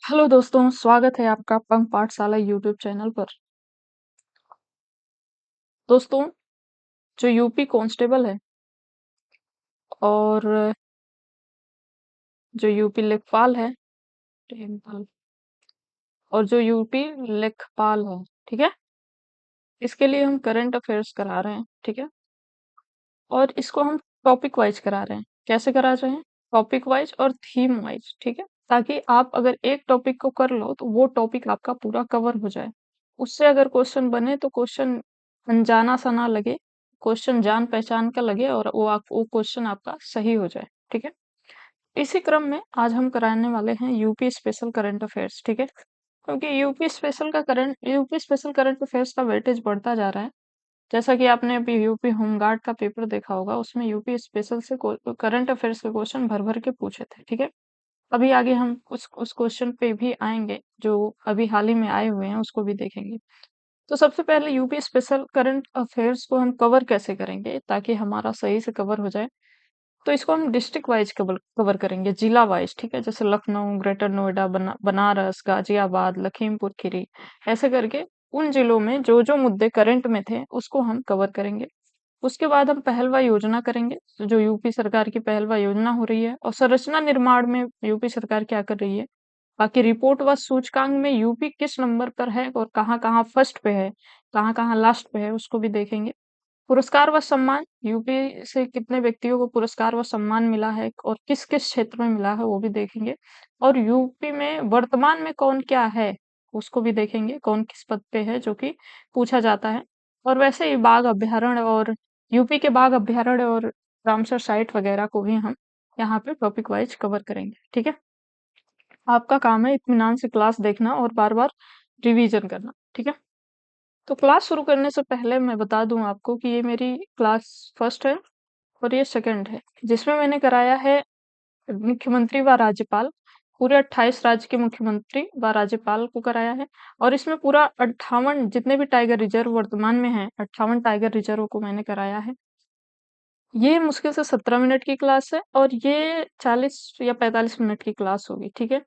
Hello दोस्तों, स्वागत है आपका पंख पाठशाला यूट्यूब चैनल पर। दोस्तों, जो यूपी कांस्टेबल है और जो यूपी लेखपाल है, टेम्पल, और जो यूपी लेखपाल है, ठीक है, इसके लिए हम करंट अफेयर्स करा रहे हैं, ठीक है। और इसको हम टॉपिक वाइज करा रहे हैं। कैसे करा रहे हैं? टॉपिक वाइज और थीम वाइज, ठीक है, ताकि आप अगर एक टॉपिक को कर लो तो वो टॉपिक आपका पूरा कवर हो जाए। उससे अगर क्वेश्चन बने तो क्वेश्चन अनजाना सा ना लगे, क्वेश्चन जान पहचान का लगे और वो क्वेश्चन आपका सही हो जाए, ठीक है। इसी क्रम में आज हम कराने वाले हैं यूपी स्पेशल करंट अफेयर्स, ठीक है। क्योंकि यूपी स्पेशल करंट अफेयर्स का वेटेज बढ़ता जा रहा है। जैसा कि आपने अभी यूपी होमगार्ड का पेपर देखा होगा, उसमें यूपी स्पेशल से करंट अफेयर्स के क्वेश्चन भर भर के पूछे थे, ठीक है। अभी आगे हम उस क्वेश्चन पे भी आएंगे जो अभी हाल ही में आए हुए हैं, उसको भी देखेंगे। तो सबसे पहले यूपी स्पेशल करंट अफेयर्स को हम कवर कैसे करेंगे ताकि हमारा सही से कवर हो जाए। तो इसको हम डिस्ट्रिक्ट वाइज कवर कवर करेंगे, जिला वाइज, ठीक है। जैसे लखनऊ, ग्रेटर नोएडा, बनारस, गाजियाबाद, लखीमपुर खीरी, ऐसे करके उन जिलों में जो जो मुद्दे करंट में थे उसको हम कवर करेंगे। उसके बाद हम पहलवा योजना करेंगे, तो जो यूपी सरकार की पहलवा योजना हो रही है और संरचना निर्माण में यूपी सरकार क्या कर रही है। बाकी रिपोर्ट व सूचकांक में यूपी किस नंबर पर है और कहाँ कहाँ फर्स्ट पे है, कहाँ कहाँ लास्ट पे है, उसको भी देखेंगे। पुरस्कार व सम्मान, यूपी से कितने व्यक्तियों को पुरस्कार व सम्मान मिला है और किस किस क्षेत्र में मिला है, वो भी देखेंगे। और यूपी में वर्तमान में कौन क्या है, उसको भी देखेंगे, कौन किस पद पे है, जो कि पूछा जाता है। और वैसे ही बाघ अभ्यारण्य और यूपी के बाघ अभ्यारण्य और रामसर साइट वगैरह को भी हम यहाँ पे टॉपिक वाइज कवर करेंगे, ठीक है। आपका काम है इत्मीनान से क्लास देखना और बार बार रिवीजन करना, ठीक है। तो क्लास शुरू करने से पहले मैं बता दूं आपको कि ये मेरी क्लास फर्स्ट है और ये सेकंड है, जिसमें मैंने कराया है मुख्यमंत्री व राज्यपाल, पूरे 28 राज्य के मुख्यमंत्री व राज्यपाल को कराया है। और इसमें पूरा 58 जितने भी टाइगर रिजर्व वर्तमान में हैं, 58 टाइगर रिजर्व को मैंने कराया है। ये मुश्किल से 17 मिनट की क्लास है और ये 40 या 45 मिनट की क्लास होगी, ठीक है।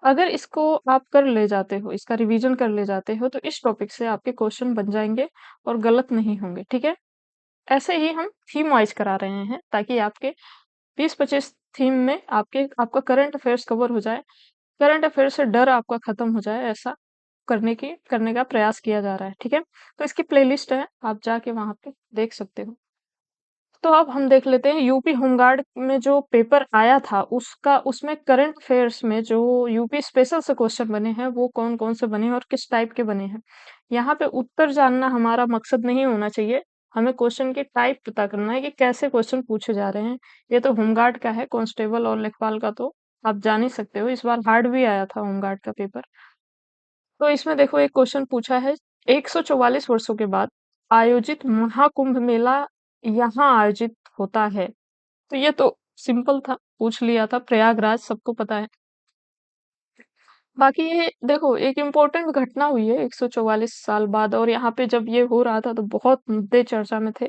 अगर इसको आप कर ले जाते हो, इसका रिवीजन कर ले जाते हो, तो इस टॉपिक से आपके क्वेश्चन बन जाएंगे और गलत नहीं होंगे, ठीक है। ऐसे ही हम थीम वाइज करा रहे हैं ताकि आपके 20-25 थीम में आपका करंट अफेयर्स कवर हो जाए, करंट अफेयर्स से डर आपका खत्म हो जाए, ऐसा करने का प्रयास किया जा रहा है, ठीक है। तो इसकी प्लेलिस्ट है, आप जाके वहां पे देख सकते हो। तो अब हम देख लेते हैं यूपी होमगार्ड में जो पेपर आया था उसका, उसमें करंट अफेयर्स में जो यूपी स्पेशल से क्वेश्चन बने हैं वो कौन कौन से बने हैं और किस टाइप के बने हैं। यहाँ पे उत्तर जानना हमारा मकसद नहीं होना चाहिए, हमें क्वेश्चन की टाइप पता करना है कि कैसे क्वेश्चन पूछे जा रहे हैं। ये तो होमगार्ड का है, कांस्टेबल और लेखपाल का तो आप जान ही सकते हो, इस बार हार्ड भी आया था होमगार्ड का पेपर। तो इसमें देखो एक क्वेश्चन पूछा है, 144 वर्षों के बाद आयोजित महाकुंभ मेला यहाँ आयोजित होता है। तो ये तो सिंपल था, पूछ लिया था, प्रयागराज सबको पता है। बाकी ये देखो एक इम्पोर्टेंट घटना हुई है 144 साल बाद, और यहाँ पे जब ये हो रहा था तो बहुत मुद्दे चर्चा में थे।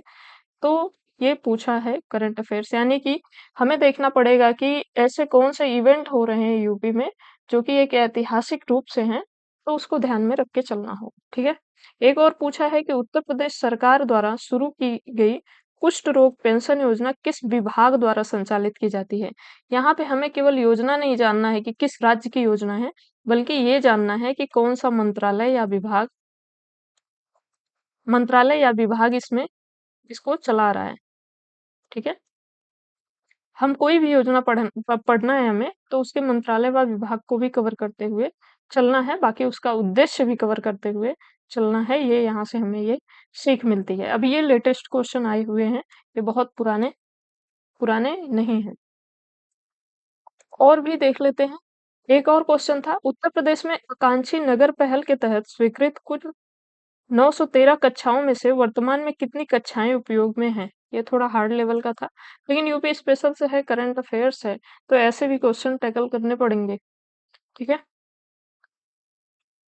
तो ये पूछा है करंट अफेयर्स, यानी कि हमें देखना पड़ेगा कि ऐसे कौन से इवेंट हो रहे हैं यूपी में जो कि एक ऐतिहासिक रूप से हैं, तो उसको ध्यान में रख के चलना होगा, ठीक है। एक और पूछा है कि उत्तर प्रदेश सरकार द्वारा शुरू की गई कुष्ठ रोग पेंशन योजना किस विभाग द्वारा संचालित की जाती है। यहाँ पे हमें केवल योजना नहीं जानना है कि किस राज्य की योजना है, बल्कि ये जानना है कि कौन सा मंत्रालय या विभाग इसमें इसको चला रहा है, ठीक है। हम कोई भी योजना पढ़ना है हमें तो उसके मंत्रालय व विभाग को भी कवर करते हुए चलना है, बाकी उसका उद्देश्य भी कवर करते हुए चलना है। ये यहाँ से हमें ये सीख मिलती है। अब ये लेटेस्ट क्वेश्चन आए हुए हैं, ये बहुत पुराने पुराने नहीं है। और भी देख लेते हैं। एक और क्वेश्चन था, उत्तर प्रदेश में आकांक्षी नगर पहल के तहत स्वीकृत कुल 913 कक्षाओं में से वर्तमान में कितनी कक्षाएं उपयोग में हैं। ये थोड़ा हार्ड लेवल का था, लेकिन यूपी स्पेशल से है, करंट अफेयर्स है, तो ऐसे भी क्वेश्चन टैकल करने पड़ेंगे, ठीक है।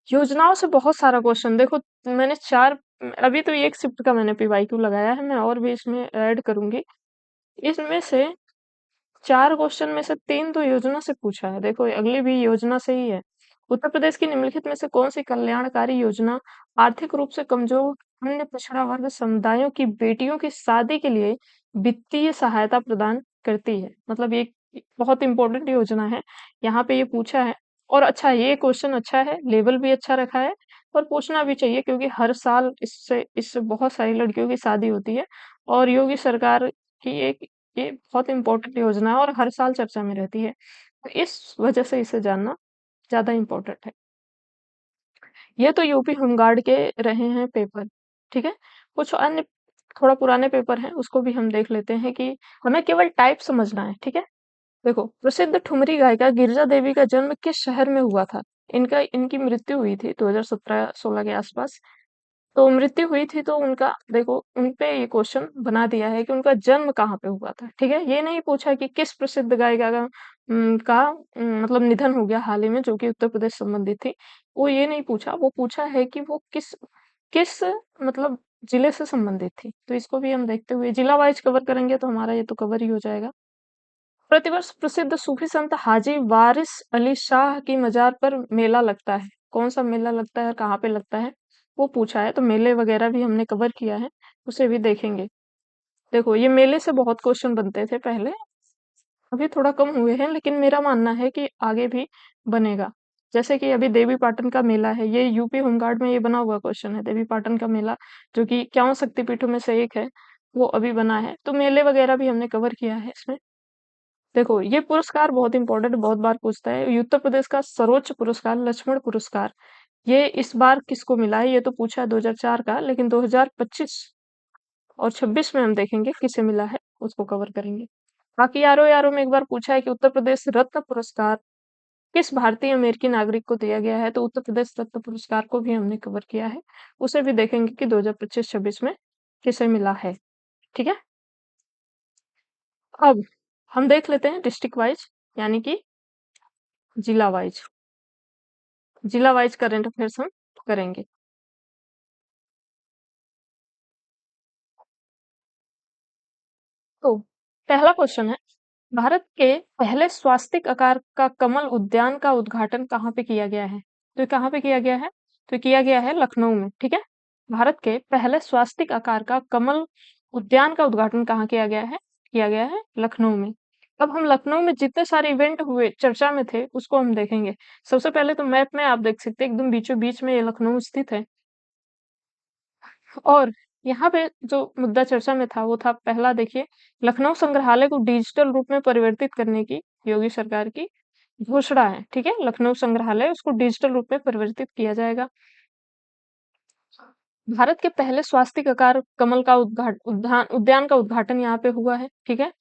योजनाओं से बहुत सारा क्वेश्चन देखो, मैंने चार, अभी तो एक शिफ्ट का मैंने पीवाईक्यू लगाया है, मैं और भी इसमें ऐड करूंगी। इसमें से 4 क्वेश्चन में से 3 तो योजना से पूछा है। देखो अगली भी योजना से ही है। उत्तर प्रदेश की निम्नलिखित में से कौन सी कल्याणकारी योजना आर्थिक रूप से कमजोर अन्य पिछड़ा वर्ग समुदायों की बेटियों की शादी के लिए वित्तीय सहायता प्रदान करती है? मतलब ये बहुत इंपॉर्टेंट योजना है। यहाँ पे ये पूछा है। और अच्छा, ये क्वेश्चन अच्छा है, लेवल भी अच्छा रखा है और पूछना भी चाहिए, क्योंकि हर साल इससे बहुत सारी लड़कियों की शादी होती है। और योगी सरकार की एक ये बहुत इंपॉर्टेंट योजना है और हर साल चर्चा में रहती है, तो इस वजह से इसे जानना ज्यादा इंपॉर्टेंट है। ये तो यूपी होमगार्ड के रहे हैं पेपर। ठीक है, कुछ अन्य थोड़ा पुराने पेपर हैं, उसको भी हम देख लेते हैं कि हमें केवल टाइप समझना है। ठीक है, देखो प्रसिद्ध ठुमरी गायिका गिरिजा देवी का जन्म किस शहर में हुआ था? इनकी मृत्यु हुई थी 2017-16 के आसपास। तो मृत्यु हुई थी, तो उनका देखो उनपे ये क्वेश्चन बना दिया है कि उनका जन्म कहाँ पे हुआ था। ठीक है, ये नहीं पूछा कि किस प्रसिद्ध गायिका का मतलब निधन हो गया हाल ही में, जो कि उत्तर प्रदेश संबंधित थी। वो ये नहीं पूछा, वो पूछा है कि वो किस किस मतलब जिले से संबंधित थी। तो इसको भी हम देखते हुए जिला वाइज कवर करेंगे, तो हमारा ये तो कवर ही हो जाएगा। प्रतिवर्ष प्रसिद्ध सूफी संत हाजी वारिस अली शाह की मजार पर मेला लगता है। कौन सा मेला लगता है, कहाँ पे लगता है, वो पूछा है। तो मेले वगैरह भी हमने कवर किया है, उसे भी देखेंगे। देखो ये मेले से बहुत क्वेश्चन बनते थे पहले, अभी थोड़ा कम हुए हैं, लेकिन मेरा मानना है कि आगे भी बनेगा। जैसे कि अभी देवी पाटन का मेला है, ये यूपी होमगार्ड में ये बना हुआ क्वेश्चन है। देवी पाटन का मेला, जो कि 51 शक्तिपीठों में से एक है, वो अभी बना है। तो मेले वगैरह भी हमने कवर किया है इसमें। देखो ये पुरस्कार बहुत इंपॉर्टेंट, बहुत बार पूछता है। उत्तर प्रदेश का सर्वोच्च पुरस्कार लक्ष्मण पुरस्कार, ये इस बार किसको मिला है? ये तो पूछा है 2004 का, लेकिन 2025 और 26 में हम देखेंगे किसे मिला है, उसको कवर करेंगे। बाकी यारो यारो में एक बार पूछा है कि उत्तर प्रदेश रत्न पुरस्कार किस भारतीय अमेरिकी नागरिक को दिया गया है? तो उत्तर प्रदेश रत्न पुरस्कार को भी हमने कवर किया है, उसे भी देखेंगे कि 2025-26 में किसे मिला है। ठीक है, अब हम देख लेते हैं डिस्ट्रिक्ट वाइज, यानी कि जिला वाइज। जिला वाइज करंट अफेयर्स हम करेंगे। तो पहला क्वेश्चन है, भारत के पहले स्वास्तिक आकार का कमल उद्यान का उद्घाटन कहाँ पे किया गया है? तो ये कहाँ पे किया गया है? तो ये किया गया है लखनऊ में। ठीक है, भारत के पहले स्वास्तिक आकार का कमल उद्यान का उद्घाटन कहाँ किया गया है लखनऊ में। अब हम लखनऊ में जितने सारे इवेंट हुए चर्चा में थे, उसको हम देखेंगे। सबसे पहले तो मैप में आप देख सकते हैं, एकदम बीचों बीच में ये लखनऊ स्थित है। और यहाँ पे जो मुद्दा चर्चा में था, वो था पहला, देखिए, लखनऊ संग्रहालय को डिजिटल रूप में परिवर्तित करने की योगी सरकार की घोषणा है। ठीक है, लखनऊ संग्रहालय उसको डिजिटल रूप में परिवर्तित किया जाएगा। भारत के पहले स्वास्तिक आकार कमल का उद्यान का उद्घाटन यहाँ पे हुआ है। ठीक है,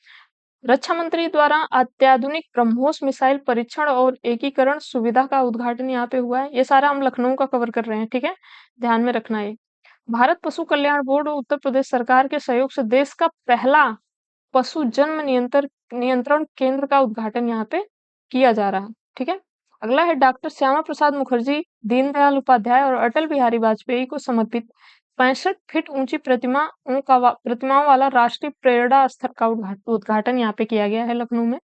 रक्षा मंत्री द्वारा अत्याधुनिक ब्रह्मोस मिसाइल परीक्षण और एकीकरण सुविधा का उद्घाटन यहाँ पे हुआ है। ये सारा हम लखनऊ का कवर कर रहे हैं। ठीक है, ध्यान में रखना है। भारत पशु कल्याण बोर्ड और उत्तर प्रदेश सरकार के सहयोग से देश का पहला पशु जन्म नियंत्रण नियंत्रण केंद्र का उद्घाटन यहाँ पे किया जा रहा है। ठीक है, अगला है डॉक्टर श्यामा प्रसाद मुखर्जी, दीनदयाल उपाध्याय और अटल बिहारी वाजपेयी को समर्पित 65 फीट ऊंची प्रतिमाओं वाला राष्ट्रीय प्रेरणा स्थल का उद्घाटन यहाँ पे किया गया है लखनऊ में।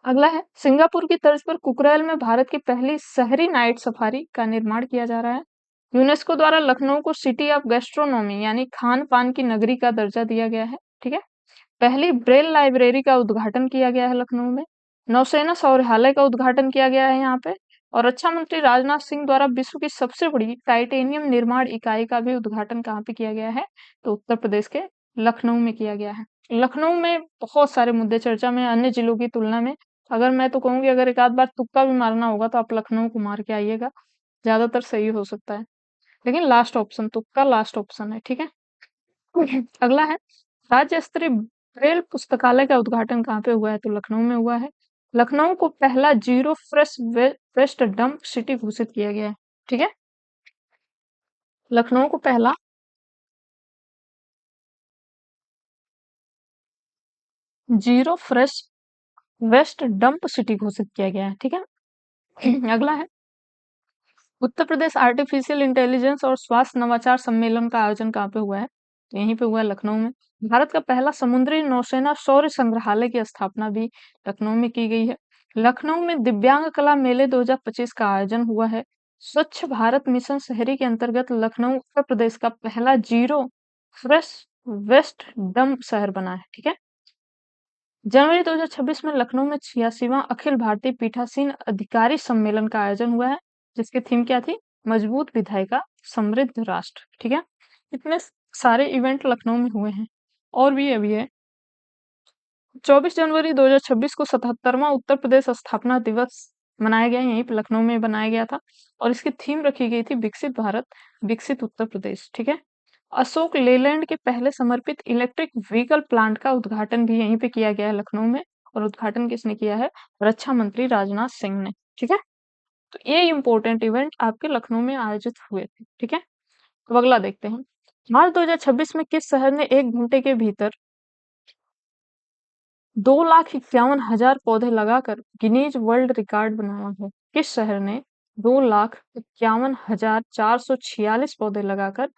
अगला है सिंगापुर की तर्ज पर कुकरेल में भारत की पहली शहरी नाइट सफारी का निर्माण किया जा रहा है। यूनेस्को द्वारा लखनऊ को सिटी ऑफ गैस्ट्रोनॉमी यानी खान पान की नगरी का दर्जा दिया गया है। ठीक है, पहली ब्रेल लाइब्रेरी का उद्घाटन किया गया है लखनऊ में। नौसेना संग्रहालय का उद्घाटन किया गया है यहाँ पे। और रक्षा मंत्री राजनाथ सिंह द्वारा विश्व की सबसे बड़ी टाइटेनियम निर्माण इकाई का भी उद्घाटन कहाँ पे किया गया है? तो उत्तर प्रदेश के लखनऊ में किया गया है। लखनऊ में बहुत सारे मुद्दे चर्चा में अन्य जिलों की तुलना में। अगर मैं तो कहूंगी, अगर एक आध बार तुक्का भी मारना होगा तो आप लखनऊ को मार के आइएगा, ज्यादातर सही हो सकता है। लेकिन लास्ट ऑप्शन, तुक्का लास्ट ऑप्शन है। ठीक है, अगला है राज्य स्तरीय ब्रेल पुस्तकालय का उद्घाटन कहाँ पे हुआ है? तो लखनऊ में हुआ है। लखनऊ को पहला zero fresh waste dump city घोषित किया गया है। ठीक है, लखनऊ को पहला zero fresh waste dump city घोषित किया गया है। ठीक है, अगला है उत्तर प्रदेश आर्टिफिशियल इंटेलिजेंस और स्वास्थ्य नवाचार सम्मेलन का आयोजन कहाँ पे हुआ है? तो यहीं पे हुआ है लखनऊ में। भारत का पहला समुद्री नौसेना शौर्य संग्रहालय की स्थापना भी लखनऊ में की गई है। लखनऊ में दिव्यांग कला मेले 2025 का आयोजन हुआ है। स्वच्छ भारत मिशन शहरी के अंतर्गत लखनऊ उत्तर प्रदेश का पहला जीरो फ्रेश वेस्ट डंप शहर बना है। ठीक है। जनवरी 2026 में लखनऊ में 86वां अखिल भारतीय पीठासीन अधिकारी सम्मेलन का आयोजन हुआ है, जिसकी थीम क्या थी? मजबूत विधायिका समृद्ध राष्ट्र। ठीक है। इतने सारे इवेंट लखनऊ में हुए हैं। और भी अभी है, 24 जनवरी 2026 को 77वां उत्तर प्रदेश स्थापना दिवस मनाया गया, यहीं पे लखनऊ में बनाया गया था। और इसकी थीम रखी गई थी विकसित भारत विकसित उत्तर प्रदेश। ठीक है। अशोक लेलैंड के पहले समर्पित इलेक्ट्रिक व्हीकल प्लांट का उद्घाटन भी यहीं पे किया गया है, लखनऊ में। और उद्घाटन किसने किया है? रक्षा मंत्री राजनाथ सिंह ने। ठीक है। तो ये इंपॉर्टेंट इवेंट आपके लखनऊ में आयोजित हुए थे। ठीक है। अब अगला देखते हैं। मार्च 2026 में किस शहर ने 1 घंटे के भीतर 2,51,000 पौधे लगाकर गिनीज वर्ल्ड रिकॉर्ड बनाया है? किस शहर ने 2,51,446 पौधे लगाकर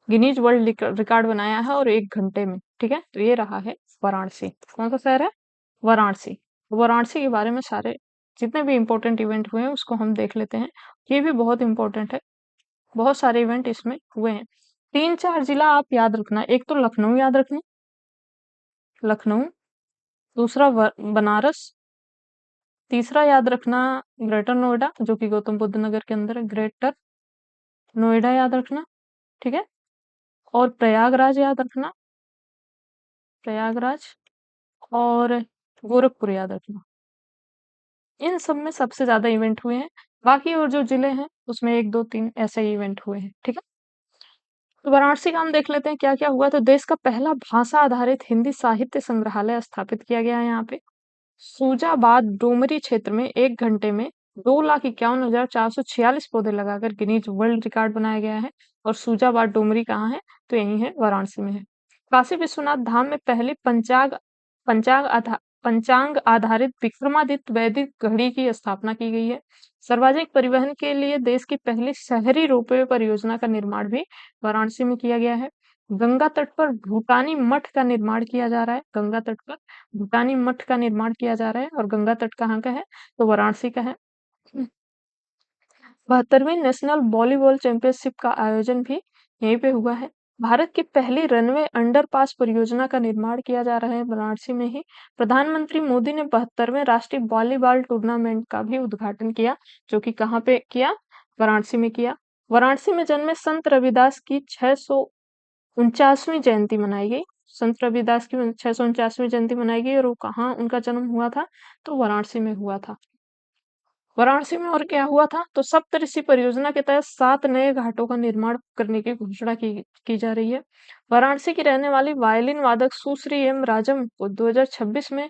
गिनीज वर्ल्ड रिकॉर्ड बनाया है, और 1 घंटे में? ठीक है। तो ये रहा है वाराणसी। कौन सा शहर है? वाराणसी। वाराणसी के बारे में सारे जितने भी इंपॉर्टेंट इवेंट हुए हैं उसको हम देख लेते हैं। ये भी बहुत इंपॉर्टेंट है, बहुत सारे इवेंट इसमें हुए हैं। 3-4 जिला आप याद रखना। एक तो लखनऊ याद रखना, लखनऊ। दूसरा बनारस। तीसरा याद रखना ग्रेटर नोएडा, जो कि गौतम बुद्ध नगर के अंदर है। ग्रेटर नोएडा याद रखना। ठीक है। और प्रयागराज याद रखना, प्रयागराज। और गोरखपुर याद रखना। इन सब में सबसे ज्यादा इवेंट हुए हैं। बाकी और जो जिले हैं उसमें 1 2 3 ऐसे ही इवेंट हुए हैं। ठीक है। तो वाराणसी का हम देख लेते हैं क्या क्या हुआ। तो देश का पहला भाषा आधारित हिंदी साहित्य संग्रहालय स्थापित किया गया है यहाँ पे। सूजाबाद डोमरी क्षेत्र में 1 घंटे में 2,51,446 पौधे लगाकर गिनीज वर्ल्ड रिकॉर्ड बनाया गया है। और सूजाबाद डोमरी कहाँ है? तो यही है, वाराणसी में है। काशी विश्वनाथ धाम में पहली पंचांग आधारित विक्रमादित्य वैदिक घड़ी की स्थापना की गई है। सार्वजनिक परिवहन के लिए देश की पहली शहरी रोपवे परियोजना का निर्माण भी वाराणसी में किया गया है। गंगा तट पर भूटानी मठ का निर्माण किया जा रहा है। गंगा तट पर भूटानी मठ का निर्माण किया जा रहा है। और गंगा तट कहाँ का है? तो वाराणसी का है। 72वीं नेशनल वॉलीबॉल चैंपियनशिप का आयोजन भी यहीं पे हुआ है। भारत की पहली रनवे अंडरपास परियोजना का निर्माण किया जा रहा है वाराणसी में ही। प्रधानमंत्री मोदी ने 72वें राष्ट्रीय वॉलीबॉल टूर्नामेंट का भी उद्घाटन किया, जो कि कहाँ पे किया? वाराणसी में किया। वाराणसी में जन्मे संत रविदास की 649वीं जयंती मनाई गई। संत रविदास की 649वीं जयंती मनाई गई। और वो कहाँ उनका जन्म हुआ था? तो वाराणसी में हुआ था। वाराणसी में और क्या हुआ था? तो सप्तऋषि परियोजना के तहत 7 नए घाटों का निर्माण करने की घोषणा की जा रही है। वाराणसी की रहने वाली वायलिन वादक सुश्री एम राजम को 2026 में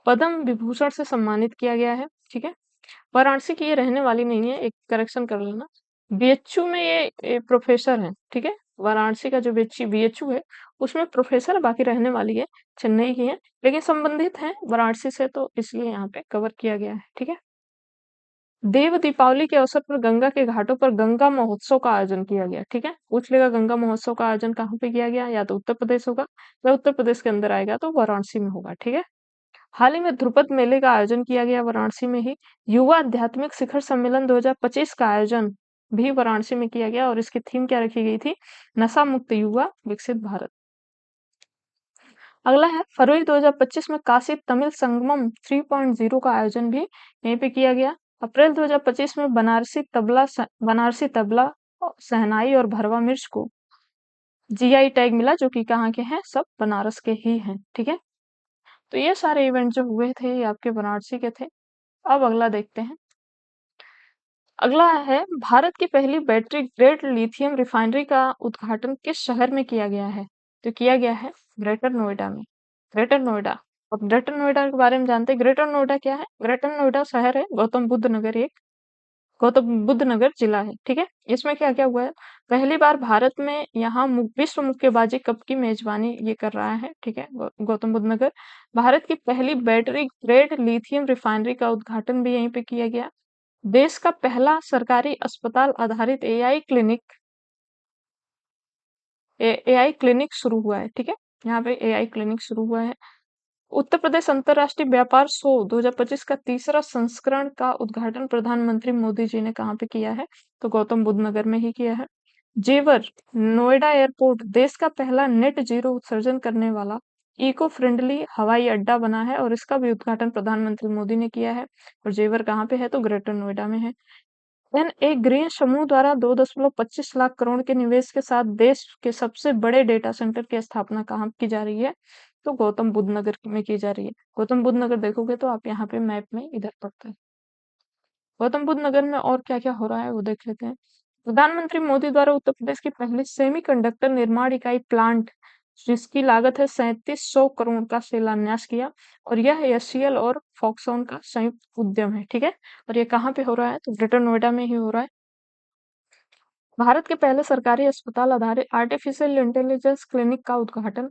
पद्म विभूषण से सम्मानित किया गया है। ठीक है। वाराणसी की ये रहने वाली नहीं है, एक करेक्शन कर लेना। बीएचयू में ये प्रोफेसर है। ठीक है। वाराणसी का जो बीएचयू है उसमें प्रोफेसर है, बाकी रहने वाली है चेन्नई की है, लेकिन संबंधित है वाराणसी से, तो इसलिए यहाँ पे कवर किया गया है। ठीक है। देव दीपावली के अवसर पर गंगा के घाटों पर गंगा महोत्सव का आयोजन किया गया। ठीक है। पूछ लेगा गंगा महोत्सव का आयोजन कहाँ पे किया गया? या तो उत्तर प्रदेश होगा, या उत्तर प्रदेश के अंदर आएगा तो वाराणसी में होगा। ठीक है। हाल ही में ध्रुपद मेले का आयोजन किया गया वाराणसी में ही। युवा आध्यात्मिक शिखर सम्मेलन 2025 का आयोजन भी वाराणसी में किया गया। और इसकी थीम क्या रखी गई थी? नशा मुक्त युवा विकसित भारत। अगला है फरवरी 2025 में काशी तमिल संगमम 3.0 का आयोजन भी यहीं पे किया गया। अप्रैल 2025 में बनारसी तबला शहनाई और भरवा मिर्च को जीआई टैग मिला, जो कि कहाँ के हैं? सब बनारस के ही हैं। ठीक है। तो ये सारे इवेंट जो हुए थे ये आपके बनारसी के थे। अब अगला देखते हैं। अगला है भारत की पहली बैटरी ग्रेड लिथियम रिफाइनरी का उद्घाटन किस शहर में किया गया है? तो किया गया है ग्रेटर नोएडा में। ग्रेटर नोएडा। अब ग्रेटर नोएडा के बारे में जानते हैं। ग्रेटर नोएडा क्या है? ग्रेटर नोएडा शहर है, गौतम बुद्ध नगर एक गौतम बुद्ध नगर जिला है। ठीक है। इसमें क्या क्या हुआ है? पहली बार भारत में यहाँ विश्व मुक्केबाजी कप की मेजबानी ये कर रहा है। ठीक है। गौतम बुद्ध नगर। भारत की पहली बैटरी ग्रेड लिथियम रिफाइनरी का उद्घाटन भी यहीं पे किया गया। देश का पहला सरकारी अस्पताल आधारित एआई क्लिनिक शुरू हुआ है। ठीक है। यहाँ पे एआई क्लिनिक शुरू हुआ है। उत्तर प्रदेश अंतर्राष्ट्रीय व्यापार शो 2025 का तीसरा संस्करण का उद्घाटन प्रधानमंत्री मोदी जी ने कहाँ पे किया है? तो गौतम बुद्ध नगर में ही किया है। जेवर नोएडा एयरपोर्ट देश का पहला नेट जीरो उत्सर्जन करने वाला इको फ्रेंडली हवाई अड्डा बना है और इसका भी उद्घाटन प्रधानमंत्री मोदी ने किया है। और जेवर कहाँ पे है? तो ग्रेटर नोएडा में है। देन एक ग्रीन समूह द्वारा 2.25 लाख करोड़ के निवेश के साथ देश के सबसे बड़े डेटा सेंटर की स्थापना कहाँ की जा रही है? तो गौतम बुद्ध नगर में की जा रही है। गौतम बुद्ध नगर देखोगे तो आप यहाँ पे मैप में इधर पड़ता है। गौतम बुद्ध नगर में और क्या क्या हो रहा है वो देख लेते हैं। प्रधानमंत्री मोदी द्वारा उत्तर प्रदेश की पहली सेमीकंडक्टर निर्माण इकाई प्लांट जिसकी लागत है 3700 करोड़ का शिलान्यास किया। और यह एचसीएल और फॉक्सकॉन का संयुक्त उद्यम है। ठीक है। और ये कहाँ पे हो रहा है? तो ग्रेटर नोएडा में ही हो रहा है। भारत के पहले सरकारी अस्पताल आधारित आर्टिफिशियल इंटेलिजेंस क्लिनिक का उद्घाटन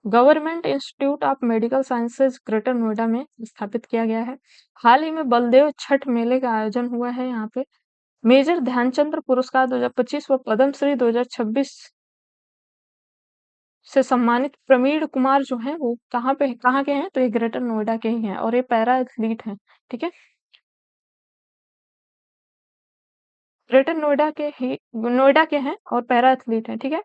government institute of medical sciences greater Noida में स्थापित किया गया है। हाल ही में बलदेव छठ मेले का आयोजन हुआ है यहाँ पे। मेजर ध्यानचंद्र पुरस्कार 2025 व पद्मश्री 2026 से सम्मानित प्रवीण कुमार जो है वो कहाँ के हैं? तो ये ग्रेटर नोएडा के ही हैं और ये पैरा एथलीट हैं। ठीक है। ग्रेटर नोएडा के हैं और पैरा एथलीट हैं। ठीक है।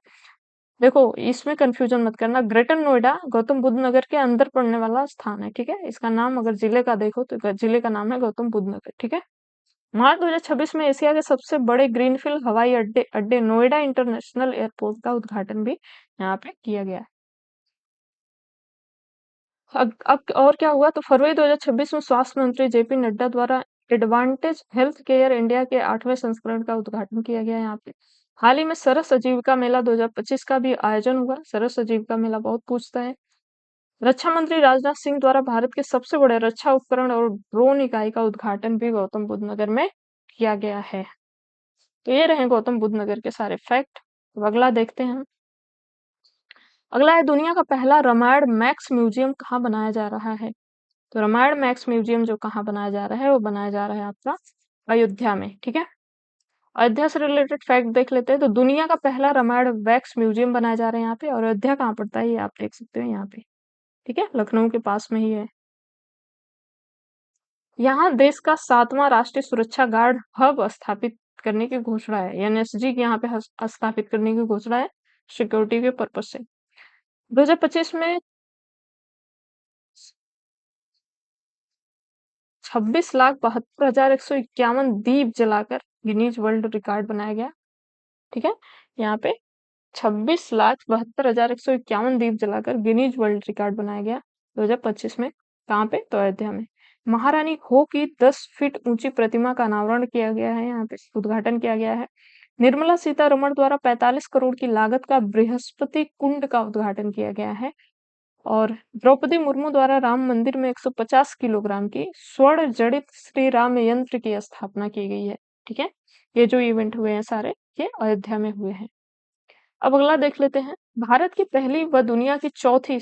देखो इसमें कंफ्यूजन मत करना। ग्रेटर नोएडा गौतम बुद्ध नगर के अंदर पड़ने वाला स्थान है। ठीक है। इसका नाम अगर जिले का देखो तो जिले का नाम है गौतम बुद्ध नगर। ठीक है। मार्च 2026 में एशिया के सबसे बड़े ग्रीनफील्ड हवाई अड्डे अड्डे नोएडा इंटरनेशनल एयरपोर्ट का उद्घाटन भी यहाँ पे किया गया है। अब और क्या हुआ? तो फरवरी 2026 में स्वास्थ्य मंत्री जेपी नड्डा द्वारा एडवांटेज हेल्थ केयर इंडिया के 8वें संस्करण का उद्घाटन किया गया यहाँ पे। हाल ही में सरस आजीविका मेला 2025 का भी आयोजन हुआ। सरस आजीविका मेला बहुत पूछता है। रक्षा मंत्री राजनाथ सिंह द्वारा भारत के सबसे बड़े रक्षा उपकरण और ड्रोन इकाई का उद्घाटन भी गौतम बुद्ध नगर में किया गया है। तो ये रहे गौतम बुद्ध नगर के सारे फैक्ट। अब अगला देखते हैं। अगला है दुनिया का पहला रामायण मैक्स म्यूजियम कहाँ बनाया जा रहा है? तो रामायण मैक्स म्यूजियम जो कहाँ बनाया जा रहा है वो बनाया जा रहा है आपका अयोध्या में। ठीक है। अयोध्या से रिलेटेड फैक्ट देख लेते हैं। तो दुनिया का पहला रामायण वैक्स म्यूजियम बनाया जा रहा है यहाँ पे। और अयोध्या कहाँ पड़ता है ये आप देख सकते हो यहाँ पे। ठीक है। लखनऊ के पास में ही है। यहाँ देश का 7वां राष्ट्रीय सुरक्षा गार्ड हब स्थापित करने की घोषणा है। एनएसजी की यहाँ पे स्थापित करने की घोषणा है सिक्योरिटी के पर्पज से। 2025 में 26,72,151 दीप जलाकर गिनीज वर्ल्ड रिकॉर्ड बनाया गया। ठीक है। यहाँ पे 26,72,151 दीप जलाकर गिनीज वर्ल्ड रिकॉर्ड बनाया गया 2025 में। कहाँ पे? तो अयोध्या में। महारानी हो की 10 फीट ऊंची प्रतिमा का अनावरण किया गया है। यहाँ पे उद्घाटन किया गया है। निर्मला सीतारमण द्वारा 45 करोड़ की लागत का बृहस्पति कुंड का उद्घाटन किया गया है। और द्रौपदी मुर्मू द्वारा राम मंदिर में 150 किलोग्राम की स्वर्ण जड़ित श्री राम यंत्र की स्थापना की गई है। ठीक है। ये जो इवेंट हुए हैं सारे ये अयोध्या में हुए हैं। अब अगला देख लेते हैं। भारत की पहली व दुनिया की चौथी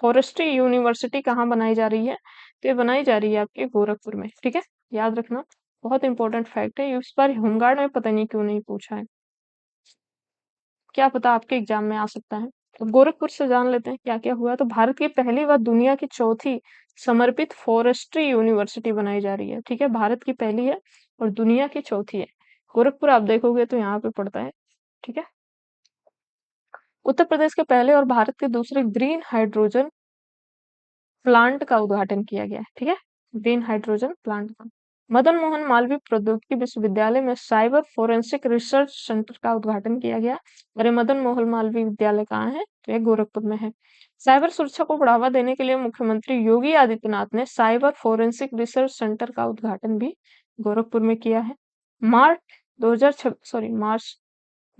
फॉरेस्ट्री यूनिवर्सिटी कहाँ बनाई जा रही है? तो ये बनाई जा रही है आपके गोरखपुर में। ठीक है। याद रखना बहुत इंपॉर्टेंट फैक्ट है। इस बार होमगार्ड में पता नहीं क्यों नहीं पूछा है। क्या पता आपके एग्जाम में आ सकता है। तो गोरखपुर से जान लेते हैं क्या क्या हुआ। तो भारत की पहली व दुनिया की चौथी समर्पित फॉरेस्ट्री यूनिवर्सिटी बनाई जा रही है। ठीक है। भारत की पहली है और दुनिया की चौथी है। गोरखपुर आप देखोगे तो यहाँ पे पड़ता है। ठीक है। उत्तर प्रदेश के पहले और भारत के दूसरे ग्रीन हाइड्रोजन प्लांट का उद्घाटन किया गया है। ठीक है। ग्रीन हाइड्रोजन प्लांट का मदन मोहन मालवीय प्रौद्योगिकी विश्वविद्यालय में साइबर फोरेंसिक रिसर्च सेंटर का उद्घाटन किया गया। और ये मदन मोहन मालवीय विद्यालय कहाँ है? तो ये गोरखपुर में है। साइबर सुरक्षा को बढ़ावा देने के लिए मुख्यमंत्री योगी आदित्यनाथ ने साइबर फोरेंसिक रिसर्च सेंटर का उद्घाटन भी गोरखपुर में किया है। मार्च 2026 सॉरी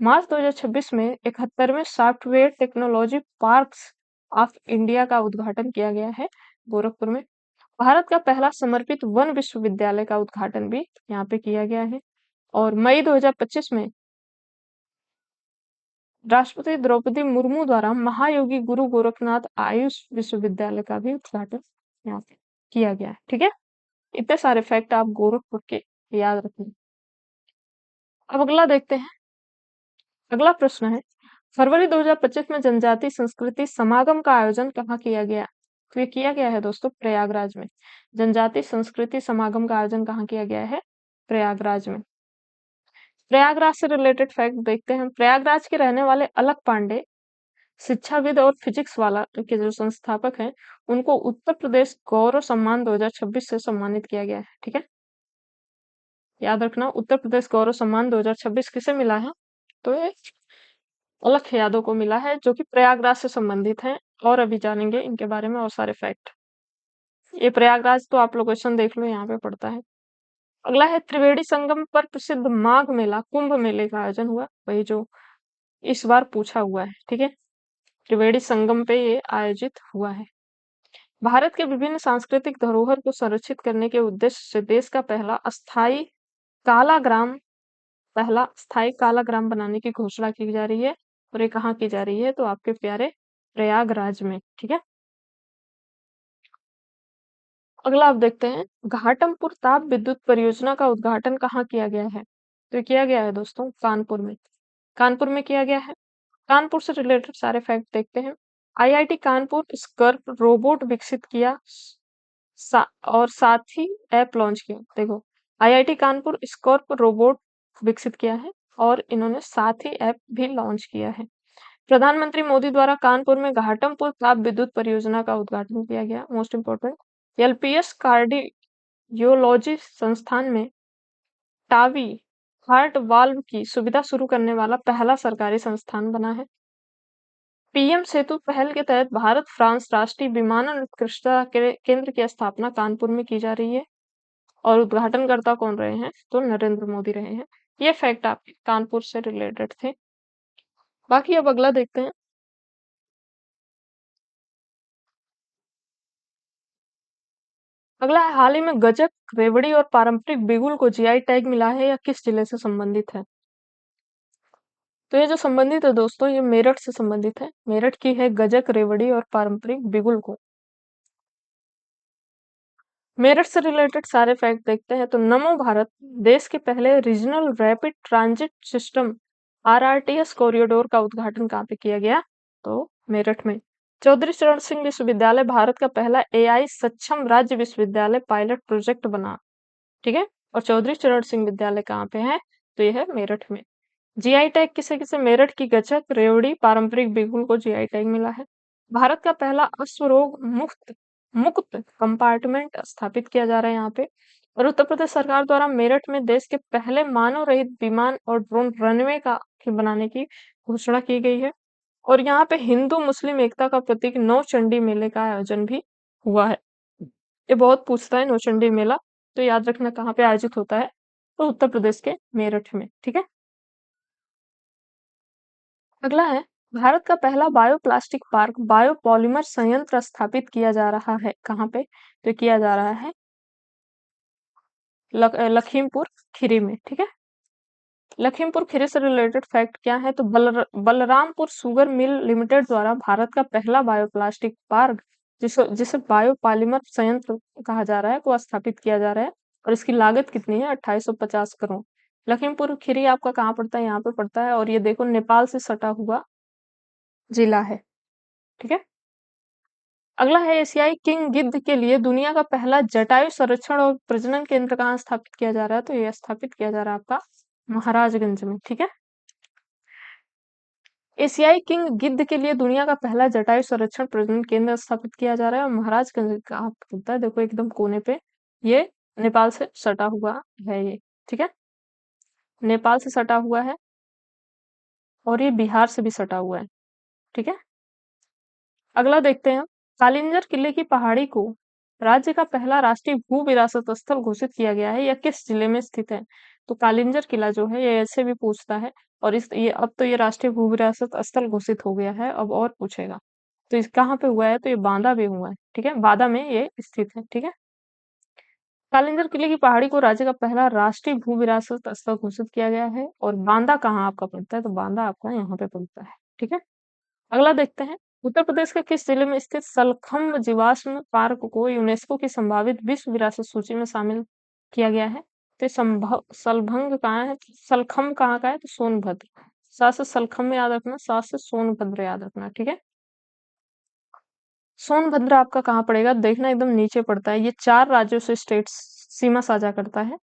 मार्च 2026 में 71वें Software Technology Parks of India का उद्घाटन किया गया है गोरखपुर में। भारत का पहला समर्पित वन विश्वविद्यालय का उद्घाटन भी यहाँ पे किया गया है। और मई 2025 में राष्ट्रपति द्रौपदी मुर्मू द्वारा महायोगी गुरु गोरखनाथ आयुष विश्वविद्यालय का भी उद्घाटन यहाँ पे किया गया है। ठीक है। इतने सारे फैक्ट आप गोरखपुर के याद रखें। अब अगला देखते हैं। अगला प्रश्न है फरवरी 2025 में जनजातीय संस्कृति समागम का आयोजन कहाँ किया गया? तो ये किया गया है दोस्तों प्रयागराज में। जनजातीय संस्कृति समागम का आयोजन कहाँ किया गया है? प्रयागराज में। प्रयागराज से रिलेटेड फैक्ट देखते हैं। प्रयागराज के रहने वाले अलक पांडे शिक्षाविद और फिजिक्स वाला के जो संस्थापक हैं, उनको उत्तर प्रदेश गौरव सम्मान 2026 से सम्मानित किया गया है। ठीक है, याद रखना, उत्तर प्रदेश गौरव सम्मान 2026 किसे मिला है? तो ये अलख यादव को मिला है, जो कि प्रयागराज से संबंधित हैं। और अभी जानेंगे इनके बारे में और सारे फैक्ट। ये प्रयागराज तो आप लोकेशन देख लो, यहाँ पे पड़ता है। अगला है त्रिवेणी संगम पर प्रसिद्ध माघ मेला कुंभ मेले का आयोजन हुआ, वही जो इस बार पूछा हुआ है। ठीक है, त्रिवेणी संगम पे ये आयोजित हुआ है। भारत के विभिन्न सांस्कृतिक धरोहर को संरक्षित करने के उद्देश्य से देश का कालाग्राम पहला स्थायी कालाग्राम बनाने की घोषणा की जा रही है। और ये कहाँ की जा रही है? तो आपके प्यारे प्रयागराज में। ठीक है, अगला आप देखते हैं, घाटमपुर ताप विद्युत परियोजना का उद्घाटन कहाँ किया गया है? तो ये किया गया है दोस्तों कानपुर में। कानपुर में किया गया है। कानपुर से रिलेटेड सारे फैक्ट देखते हैं। आईआईटी कानपुर स्कर्प रोबोट विकसित किया और साथ ही ऐप लॉन्च किया। देखो, आईआईटी कानपुर स्कर्प रोबोट विकसित किया है और इन्होंने साथ ही ऐप भी लॉन्च किया है। प्रधानमंत्री मोदी द्वारा कानपुर में घाटमपुर ताप विद्युत परियोजना का उद्घाटन किया गया। मोस्ट इंपोर्टेंट, एलपीएस कार्डियोलॉजी संस्थान में टावी हार्ट वाल्व की सुविधा शुरू करने वाला पहला सरकारी संस्थान बना है। पीएम सेतु पहल के तहत भारत फ्रांस राष्ट्रीय विमानन उत्कृष्टता केंद्र की स्थापना कानपुर में की जा रही है। और उद्घाटनकर्ता कौन रहे हैं? तो नरेंद्र मोदी रहे हैं। ये फैक्ट आपके कानपुर से रिलेटेड थे। बाकी अब अगला देखते हैं। अगला है, हाल ही में गजक, रेवड़ी और पारंपरिक बिगुल को जीआई टैग मिला है, या किस जिले से संबंधित है? तो ये जो संबंधित है दोस्तों, ये मेरठ से संबंधित है। मेरठ की है गजक, रेवड़ी और पारंपरिक बिगुल को। मेरठ से रिलेटेड सारे फैक्ट देखते हैं। तो नमो भारत देश के पहले regional rapid transit system RRTS corridor का उद्घाटन कहाँ पे किया गया? तो मेरठ में। चौधरी चरण सिंह विश्वविद्यालय भारत का पहला एआई सक्षम राज्य विश्वविद्यालय पायलट प्रोजेक्ट बना। ठीक है, और चौधरी चरण सिंह विद्यालय कहाँ पे है? तो यह है मेरठ में। जीआई टैग किसे किसे? मेरठ की गचक, रेवड़ी, पारंपरिक बिगुल को जीआई टैग मिला है। भारत का पहला अश्वरोग मुक्त मुक्त कंपार्टमेंट स्थापित किया जा रहा है यहाँ पे। और उत्तर प्रदेश सरकार द्वारा मेरठ में देश के पहले मानव रहित विमान और ड्रोन रनवे का बनाने की घोषणा की गई है। और यहाँ पे हिंदू मुस्लिम एकता का प्रतीक नौचंडी मेले का आयोजन भी हुआ है। ये बहुत पूछता है नौचंडी मेला, तो याद रखना कहाँ पे आयोजित होता है? तो उत्तर प्रदेश के मेरठ में। ठीक है, अगला है, भारत का पहला बायोप्लास्टिक पार्क बायोपॉलिमर संयंत्र स्थापित किया जा रहा है। कहाँ पे? तो किया जा रहा है लखीमपुर खीरी में। ठीक है, लखीमपुर खीरी से रिलेटेड फैक्ट क्या है? तो बलरामपुर शुगर मिल लिमिटेड द्वारा भारत का पहला बायोप्लास्टिक पार्क, जिसे जिसे बायोपॉलिमर संयंत्र कहा जा रहा है, को स्थापित किया जा रहा है। और इसकी लागत कितनी है? 2850 करोड़। लखीमपुर खीरी आपका कहाँ पड़ता है? यहाँ पे पड़ता है। और ये देखो, नेपाल से सटा हुआ जिला है। ठीक है, अगला है, एशियाई किंग गिद्ध के लिए दुनिया का पहला जटायु संरक्षण और प्रजनन केंद्र कहाँ स्थापित किया जा रहा है? तो ये स्थापित किया जा रहा है आपका महाराजगंज में। ठीक है, एशियाई किंग गिद्ध के लिए दुनिया का पहला जटायु संरक्षण प्रजनन केंद्र स्थापित किया जा रहा है। और महाराजगंज का आपको पता है, देखो एकदम कोने पे, ये नेपाल से सटा हुआ है ये। ठीक है, नेपाल से सटा हुआ है और ये बिहार से भी सटा हुआ है। ठीक है, अगला देखते हैं, कालिंजर किले की पहाड़ी को राज्य का पहला राष्ट्रीय भू विरासत स्थल घोषित किया गया है, यह किस जिले में स्थित है? तो कालिंजर किला जो है, ये ऐसे भी पूछता है। और इस ये अब तो ये राष्ट्रीय भू विरासत स्थल घोषित हो गया है, अब और पूछेगा। तो इस कहाँ पे हुआ है? तो ये बांदा में हुआ है। ठीक है, बांदा में ये स्थित है। ठीक है, कालिंजर किले की पहाड़ी को राज्य का पहला राष्ट्रीय भू विरासत स्थल घोषित किया गया है। और बांदा कहाँ आपका पड़ता है? तो बांदा आपका यहाँ पे पड़ता है। ठीक है, अगला देखते हैं, उत्तर प्रदेश के किस जिले में स्थित सलखंभ जीवाश्म पार्क को यूनेस्को की संभावित विश्व विरासत सूची में शामिल किया गया है? तो ये संभव सलभंग कहाँ है? सलखंभ कहाँ का है? तो सोनभद्र। सा से सलखम याद रखना, सा से सोनभद्र याद रखना, ठीक है। सोनभद्र आपका कहाँ पड़ेगा, देखना एकदम नीचे पड़ता है। ये 4 राज्यों से स्टेट सीमा साझा करता है।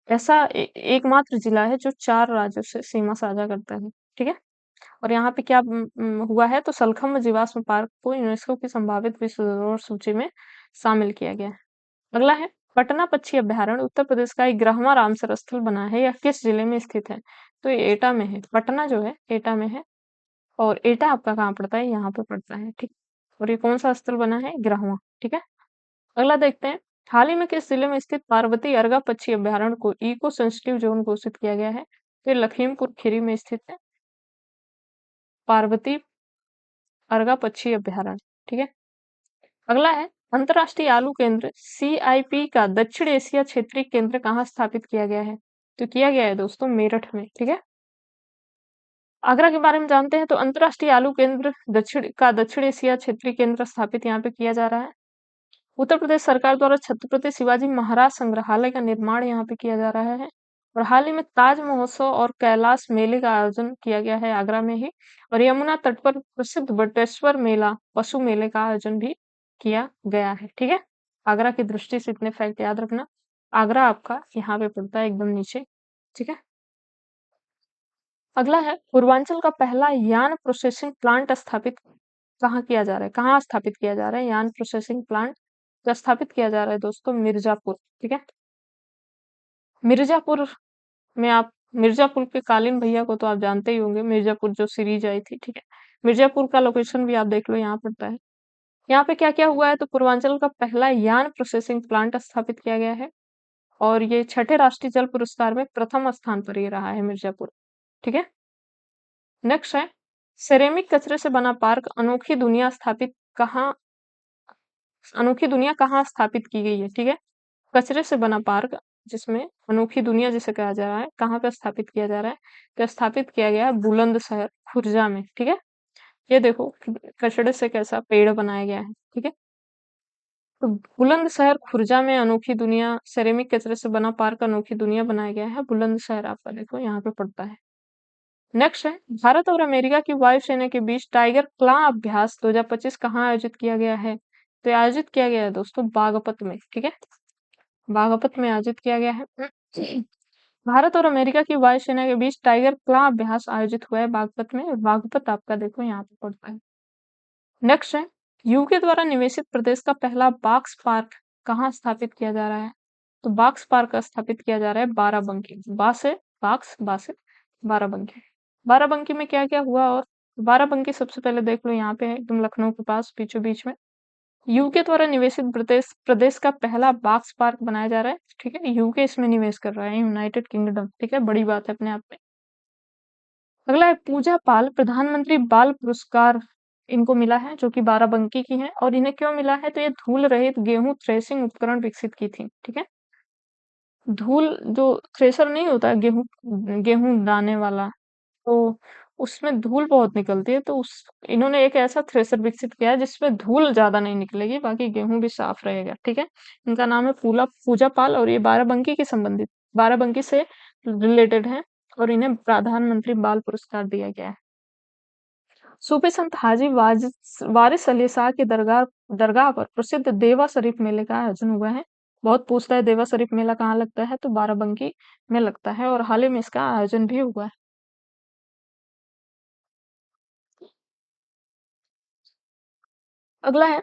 ऐसा एकमात्र जिला है जो 4 राज्यों से सीमा साझा करता है, ठीक है। और यहाँ पे क्या हुआ है, तो सलखम जीवाश्म पार्क को यूनेस्को की संभावित विश्व धरोहर सूची में शामिल किया गया है। अगला है पटना पक्षी अभयारण्य उत्तर प्रदेश का 11वां रामसर स्थल बना है, यह किस जिले में स्थित है, तो ये एटा में है। पटना जो है एटा में है, और एटा आपका कहाँ पड़ता है, यहाँ पे पड़ता है, ठीक। और ये कौन सा स्थल बना है, 11वां, ठीक है। अगला देखते हैं, हाल ही में किस जिले में स्थित पार्वती अर्गा पक्षी अभयारण्य को इको सेंसिटिव जोन घोषित किया गया है, तो ये लखीमपुर खीरी में स्थित है, पार्वती अर्गा पक्षी अभयारण्य, ठीक है। अगला है अंतरराष्ट्रीय आलू केंद्र CIP का दक्षिण एशिया क्षेत्रीय केंद्र कहाँ स्थापित किया गया है, तो किया गया है दोस्तों मेरठ में, ठीक है। आगरा के बारे में जानते हैं, तो अंतरराष्ट्रीय आलू केंद्र दक्षिण एशिया क्षेत्रीय केंद्र स्थापित यहाँ पे किया जा रहा है। उत्तर प्रदेश सरकार द्वारा छत्रपति शिवाजी महाराज संग्रहालय का निर्माण यहाँ पे किया जा रहा है। और हाल ही में ताज महोत्सव और कैलाश मेले का आयोजन किया गया है आगरा में ही। और यमुना तट पर प्रसिद्ध बटेश्वर मेला पशु मेले का आयोजन भी किया गया है, ठीक है। आगरा की दृष्टि से इतने फैक्ट याद रखना। आगरा आपका यहाँ पे पड़ता है एकदम नीचे, ठीक है। अगला है पूर्वांचल का पहला यान प्रोसेसिंग प्लांट स्थापित कहाँ किया जा रहा है, कहाँ स्थापित किया जा रहा है यान प्रोसेसिंग प्लांट, जो स्थापित किया जा रहा है दोस्तों मिर्जापुर, ठीक है। मिर्जापुर में आप मिर्जापुर के कालीन भैया को तो आप जानते ही होंगे, मिर्जापुर जो सीरीज आई थी, ठीक है। मिर्जापुर का लोकेशन भी आप देख लो, यहाँ पड़ता है। यहाँ पे क्या क्या हुआ है, तो पूर्वांचल का पहला यान प्रोसेसिंग प्लांट स्थापित किया गया है, और ये 6ठे राष्ट्रीय जल पुरस्कार में प्रथम स्थान पर ये रहा है मिर्जापुर, ठीक है। नेक्स्ट है सिरेमिक कचरे से बना पार्क अनोखी दुनिया कहाँ स्थापित की गई है, ठीक है। कचरे से बना पार्क जिसमें अनोखी दुनिया जिसे कहा जा रहा है, कहाँ पे स्थापित किया जा रहा है, तो स्थापित किया गया है बुलंदशहर खुर्जा में, ठीक है। ये देखो कचड़े से कैसा पेड़ बनाया गया है, ठीक है। तो बुलंदशहर खुर्जा में अनोखी दुनिया सिरेमिक कचरे से बना पार्क अनोखी दुनिया बनाया गया है, बुलंदशहर आपका देखो यहाँ पे पड़ता है। नेक्स्ट है भारत और अमेरिका की वायुसेना के बीच टाइगर क्ला अभ्यास 2025 कहाँ आयोजित किया गया है, तो ये आयोजित किया गया है दोस्तों बागपत में, ठीक है। बागपत में आयोजित किया गया है। भारत और अमेरिका की वायुसेना के बीच टाइगर क्ला अभ्यास आयोजित हुआ है बागपत में, और बागपत आपका देखो यहाँ पे पड़ता है। नेक्स्ट है यूके द्वारा निवेशित प्रदेश का पहला बाक्स पार्क कहाँ स्थापित किया जा रहा है, तो बाक्स पार्क स्थापित किया जा रहा है बाराबंकी, बासे बाराबंकी। बाराबंकी में क्या क्या हुआ, और बाराबंकी सबसे पहले देख लो यहाँ पे है एकदम लखनऊ के पास बीचों बीच में। यूके द्वारा निवेशित प्रदेश प्रदेश का पहला बाक्स पार्क बनाया जा रहा है, ठीक है। यूके इसमें निवेश कर रहा है, यूनाइटेड किंगडम, ठीक है, बड़ी बात है अपने आप में। अगला है पूजा पाल प्रधानमंत्री बाल पुरस्कार इनको मिला है, जो कि बाराबंकी की है। और इन्हें क्यों मिला है, तो ये धूल रहित गेहूं थ्रेसिंग उपकरण विकसित की थी, ठीक है। धूल जो थ्रेसर नहीं होता गेहूं गेहूं दाने वाला, तो उसमें धूल बहुत निकलती है, तो उस इन्होंने एक ऐसा थ्रेसर विकसित किया है जिसमें धूल ज्यादा नहीं निकलेगी, बाकी गेहूं भी साफ रहेगा, ठीक है। इनका नाम है पूजा पाल, और ये बाराबंकी से रिलेटेड है, और इन्हें प्रधानमंत्री बाल पुरस्कार दिया गया है। सूफी संत हाजी वारिस अली शाह की दरगाह दरगाह पर प्रसिद्ध देवा शरीफ मेले का आयोजन हुआ है। बहुत पूछता है देवा शरीफ मेला कहाँ लगता है, तो बाराबंकी में लगता है, और हाल ही में इसका आयोजन भी हुआ है। अगला है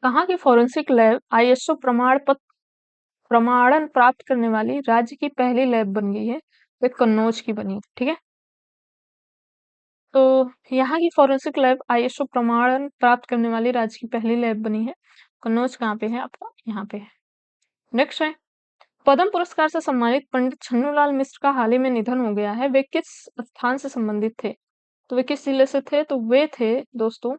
कहाँ की फॉरेंसिक लैब ISO प्रमाणन प्राप्त करने वाली राज्य की पहली लैब बन गई है, तो कन्नौज की बनी है, ठीक है। तो यहाँ की फॉरेंसिक लैब ISO प्रमाणन प्राप्त करने वाली राज्य की पहली लैब बनी है। कन्नौज कहाँ पे है आपका, यहाँ पे है। नेक्स्ट है पद्म पुरस्कार से सम्मानित पंडित छन्नूलाल मिश्र का हाल ही में निधन हो गया है, वे किस स्थान से संबंधित थे, तो वे किस जिले से थे, तो वे थे दोस्तों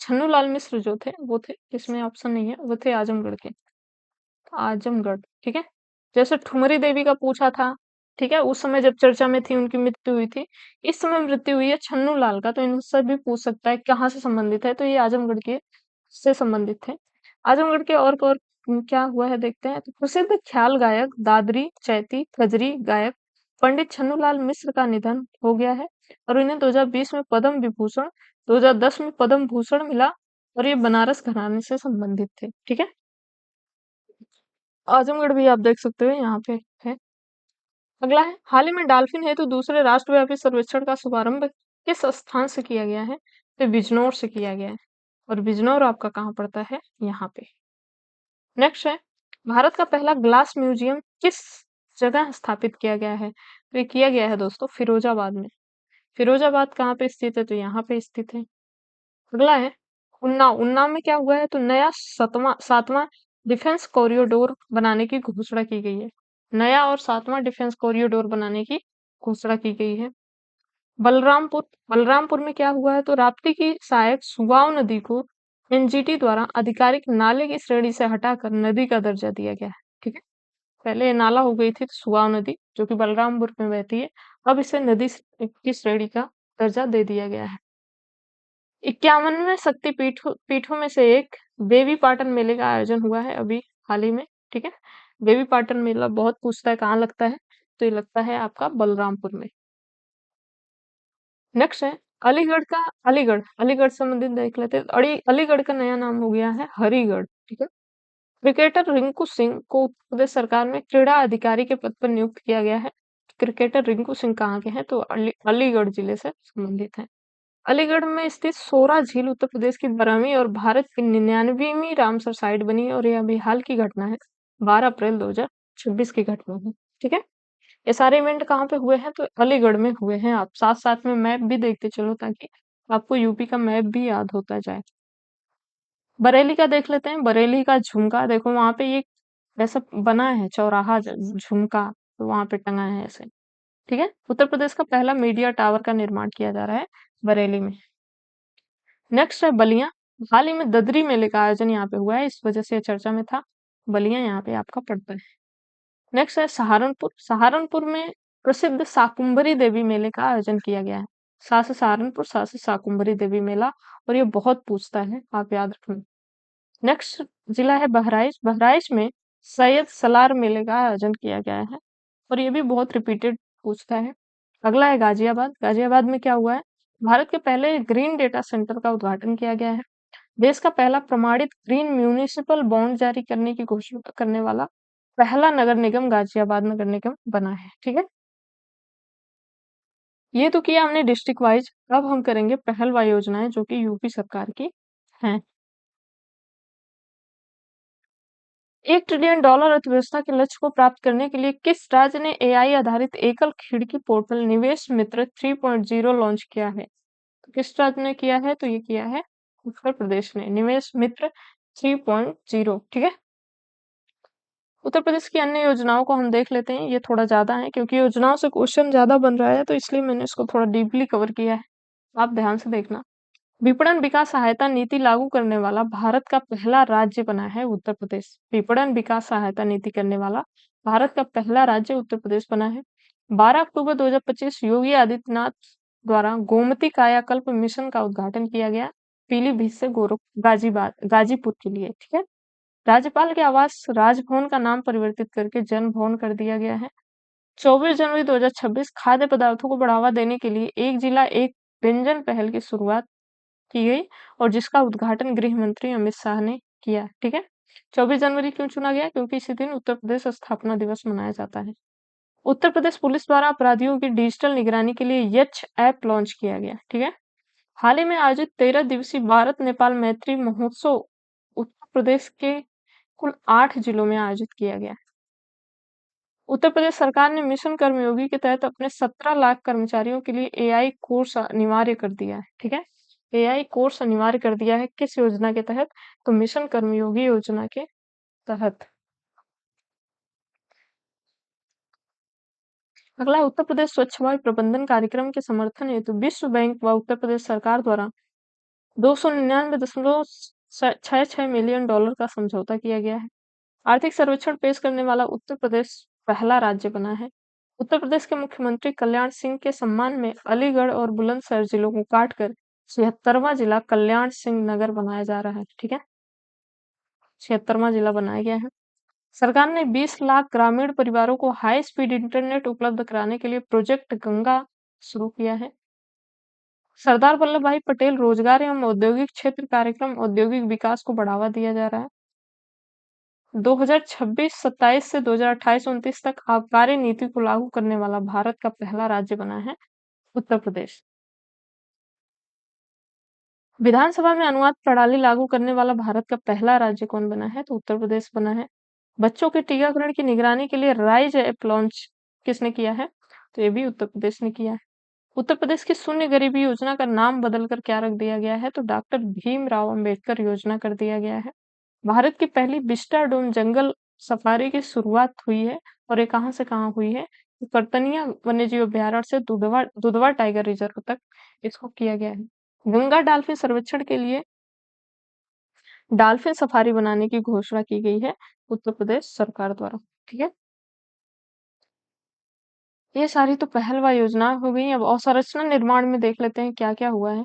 छन्नूलाल मिश्र जो थे वो थे, इसमें ऑप्शन नहीं है, वो थे आजमगढ़ के, आजमगढ़, ठीक है। जैसे ठुमरी देवी का पूछा था, ठीक है, उस समय जब चर्चा में थी उनकी मृत्यु हुई थी, इस समय मृत्यु हुई है छन्नूलाल का, तो इनसे भी पूछ सकता है कहाँ से संबंधित है, तो ये आजमगढ़ के से संबंधित थे। आजमगढ़ के और क्या हुआ है देखते हैं, तो प्रसिद्ध ख्याल गायक दादरी चैती कजरी गायक पंडित छन्नूलाल मिश्र का निधन हो गया है और इन्हें 2020 में पद्म विभूषण, 2010 में पद्म भूषण मिला और ये बनारस घराने से संबंधित थे। ठीक है, आजमगढ़ भी आप देख सकते हो यहाँ पे है। अगला है, हाल ही में डॉल्फिन हेतु दूसरे राष्ट्रव्यापी सर्वेक्षण का शुभारंभ किस स्थान से किया गया है? तो बिजनौर से किया गया है और बिजनौर आपका कहाँ पड़ता है? यहाँ पे। नेक्स्ट है, भारत का पहला ग्लास म्यूजियम किस जगह स्थापित किया गया है? तो ये किया गया है दोस्तों फिरोजाबाद में। फिरोजाबाद कहाँ पे स्थित है? तो यहाँ पे स्थित है। अगला है, उन्नाव। उन्नाव में क्या हुआ है? तो नया सातवां डिफेंस कॉरिडोर बनाने की घोषणा की गई है। नया और सातवां डिफेंस कॉरिडोर बनाने की घोषणा की गई है। बलरामपुर। बलरामपुर में क्या हुआ है? तो राप्ती की सहायक सुगाव नदी को एनजीटी द्वारा आधिकारिक नाले की श्रेणी से हटाकर नदी का दर्जा दिया गया है। ठीक है, पहले ये नाला हो गई थी सुगाव नदी जो कि बलरामपुर में बहती है, अब इसे नदी की श्रेणी का दर्जा दे दिया गया है। 51वें शक्ति पीठों में से एक देवी पाटन मेले का आयोजन हुआ है अभी हाल ही में। ठीक है, देवी पाटन मेला बहुत पूछता है कहाँ लगता है, तो ये लगता है आपका बलरामपुर में। नेक्स्ट है, अलीगढ़ का अलीगढ़ संबंधित देख लेते हैं। अलीगढ़ का नया नाम हो गया है हरिगढ़। ठीक है, क्रिकेटर रिंकू सिंह को उत्तर प्रदेश सरकार में क्रीड़ा अधिकारी के पद पर नियुक्त किया गया है। क्रिकेटर रिंकू सिंह कहाँ के हैं? तो अलीगढ़ जिले से संबंधित है। अलीगढ़ में स्थित सोरा झील उत्तर प्रदेश की 12वीं और भारत की 99वीं रामसर साइट बनी और यह अभी हाल की घटना है, 12 अप्रैल 2026 की घटना है। ठीक है, ये सारे इवेंट कहाँ पे हुए हैं? तो अलीगढ़ में हुए हैं। आप साथ साथ में मैप भी देखते चलो ताकि आपको यूपी का मैप भी याद होता जाए। बरेली का देख लेते हैं। बरेली का झुमका देखो, वहां पे ये ऐसा बना है चौराहा झुमका, तो वहां पे टंगा है ऐसे। ठीक है, उत्तर प्रदेश का पहला मीडिया टावर का निर्माण किया जा रहा है बरेली में। नेक्स्ट है बलिया। हाल ही में ददरी मेले का आयोजन यहाँ पे हुआ है, इस वजह से ये चर्चा में था। बलिया यहाँ पे आपका पड़ता है। नेक्स्ट है सहारनपुर। सहारनपुर में प्रसिद्ध शाकुंभरी देवी मेले का आयोजन किया गया है। सासे सहारनपुर, सासे शाकुंभरी देवी मेला, और ये बहुत पूछता है, आप याद रखना। नेक्स्ट जिला है बहराइच। बहराइच में सैयद सलार मेले का आयोजन किया गया है और ये भी बहुत रिपीटेड पूछता है। अगला है गाजियाबाद। गाजियाबाद में क्या हुआ है? भारत के पहले ग्रीन डेटा सेंटर का उद्घाटन किया गया है। देश का पहला प्रमाणित ग्रीन म्यूनिसिपल बॉन्ड जारी करने की घोषणा करने वाला पहला नगर निगम गाजियाबाद नगर निगम बना है। ठीक है, ये तो किया हमने डिस्ट्रिक्ट वाइज। अब हम करेंगे पहलवा योजनाएं जो कि यूपी सरकार की हैं। $1 ट्रिलियन अर्थव्यवस्था के लक्ष्य को प्राप्त करने के लिए किस राज्य ने एआई आधारित एकल खिड़की पोर्टल निवेश मित्र 3.0 लॉन्च किया है? तो किस राज्य ने किया है? तो ये किया है उत्तर प्रदेश ने, निवेश मित्र 3.0। ठीक है, उत्तर प्रदेश की अन्य योजनाओं को हम देख लेते हैं। ये थोड़ा ज्यादा है क्योंकि योजनाओं से क्वेश्चन ज्यादा बन रहा है, तो इसलिए मैंने इसको थोड़ा डीपली कवर किया है। आप ध्यान से देखना। विपणन विकास सहायता नीति लागू करने वाला भारत का पहला राज्य बना है उत्तर प्रदेश। विपणन विकास सहायता नीति करने वाला भारत का पहला राज्य उत्तर प्रदेश बना है। 12 अक्टूबर 2025 योगी आदित्यनाथ द्वारा गोमती कायाकल्प मिशन का उद्घाटन किया गया, पीलीभीत से गाजीपुर के लिए। ठीक है, राज्यपाल के आवास राजभवन का नाम परिवर्तित करके जन भवन कर दिया गया है। 24 जनवरी 2026 खाद्य पदार्थों को बढ़ावा देने के लिए एक जिला एक व्यंजन पहल की शुरुआत की गई और जिसका उद्घाटन गृह मंत्री अमित शाह ने किया। ठीक है, 24 जनवरी क्यों चुना गया? क्योंकि इसी दिन उत्तर प्रदेश स्थापना दिवस मनाया जाता है। उत्तर प्रदेश पुलिस द्वारा अपराधियों की डिजिटल निगरानी के लिए यक्ष ऐप लॉन्च किया गया। ठीक है, हाल ही में आयोजित 13 दिवसीय भारत नेपाल मैत्री महोत्सव उत्तर प्रदेश के कुल 8 जिलों में आयोजित किया गया। उत्तर प्रदेश सरकार ने मिशन कर्मयोगी के तहत अपने 17 लाख कर्मचारियों के लिए एआई कोर्स अनिवार्य कर दिया है। ठीक है, एआई कोर्स अनिवार्य कर दिया है किस योजना के तहत? तो मिशन कर्मयोगी योजना के तहत। अगला, उत्तर प्रदेश स्वच्छ वायु प्रबंधन कार्यक्रम के समर्थन हेतु विश्व बैंक व उत्तर प्रदेश सरकार द्वारा $299.66 मिलियन का समझौता किया गया है। आर्थिक सर्वेक्षण पेश करने वाला उत्तर प्रदेश पहला राज्य बना है। उत्तर प्रदेश के मुख्यमंत्री कल्याण सिंह के सम्मान में अलीगढ़ और बुलंदशहर जिलों को काटकर 76वां जिला कल्याण सिंह नगर बनाया जा रहा है। ठीक है, 76वां जिला बनाया गया है। सरकार ने 20 लाख ग्रामीण परिवारों को हाई स्पीड इंटरनेट उपलब्ध कराने के लिए प्रोजेक्ट गंगा शुरू किया है। सरदार वल्लभ भाई पटेल रोजगार एवं औद्योगिक क्षेत्र कार्यक्रम औद्योगिक विकास को बढ़ावा दिया जा रहा है। 2026-27 से 2028-29 तक आबकारी नीति को लागू करने वाला भारत का पहला राज्य बना है उत्तर प्रदेश। विधानसभा में अनुवाद प्रणाली लागू करने वाला भारत का पहला राज्य कौन बना है? तो उत्तर प्रदेश बना है। बच्चों के टीकाकरण की निगरानी के लिए राइज ऐप लॉन्च किसने किया है? तो ये भी उत्तर प्रदेश ने किया है। उत्तर प्रदेश की शून्य गरीबी योजना का नाम बदलकर क्या रख दिया गया है? तो डॉक्टर भीमराव अंबेडकर योजना कर दिया गया है। भारत की पहली विस्टाडोम जंगल सफारी की शुरुआत हुई है और ये कहाँ से कहाँ हुई है? तो कर्तनिया वन्यजीव अभयारण्य से दुधवा दुधवा टाइगर रिजर्व तक इसको किया गया है। गंगा डॉल्फिन सर्वेक्षण के लिए डॉल्फिन सफारी बनाने की घोषणा की गई है उत्तर प्रदेश सरकार द्वारा। ठीक है, ये सारी तो पहल व योजना हो गई। अब अवसंरचना निर्माण में देख लेते हैं क्या क्या हुआ है।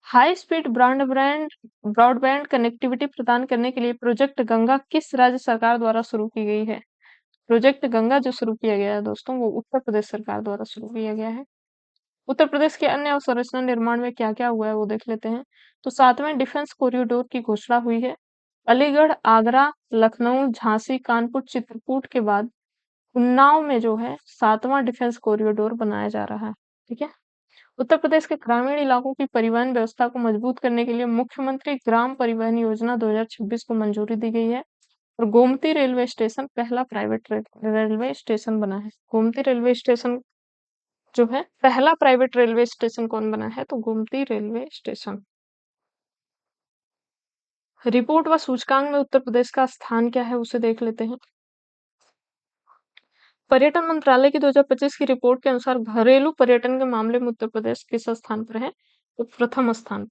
हाई स्पीड ब्रॉडबैंड कनेक्टिविटी प्रदान करने के लिए प्रोजेक्ट गंगा किस राज्य सरकार द्वारा शुरू की गई है? प्रोजेक्ट गंगा जो शुरू किया गया है दोस्तों, वो उत्तर प्रदेश सरकार द्वारा शुरू किया गया है। उत्तर प्रदेश के अन्य अवसंरचना निर्माण में क्या क्या हुआ है वो देख लेते हैं। तो 7वें डिफेंस कॉरिडोर की घोषणा हुई है। अलीगढ़, आगरा, लखनऊ, झांसी, कानपुर, चित्रकूट के बाद उन्नाव में जो है 7वां डिफेंस कॉरिडोर बनाया जा रहा है। ठीक है, उत्तर प्रदेश के ग्रामीण इलाकों की परिवहन व्यवस्था को मजबूत करने के लिए मुख्यमंत्री ग्राम परिवहन योजना 2026 को मंजूरी दी गई है। और गोमती रेलवे स्टेशन पहला प्राइवेट रेलवे स्टेशन बना है। गोमती रेलवे स्टेशन जो है पहला प्राइवेट रेलवे स्टेशन कौन बना है? तो गोमती रेलवे स्टेशन। रिपोर्ट व सूचकांक में उत्तर प्रदेश का स्थान क्या है उसे देख लेते हैं। पर्यटन मंत्रालय की 2025 की रिपोर्ट के अनुसार घरेलू पर्यटन के मामले में उत्तर प्रदेश किस स्थान पर है? तो प्रथम स्थान।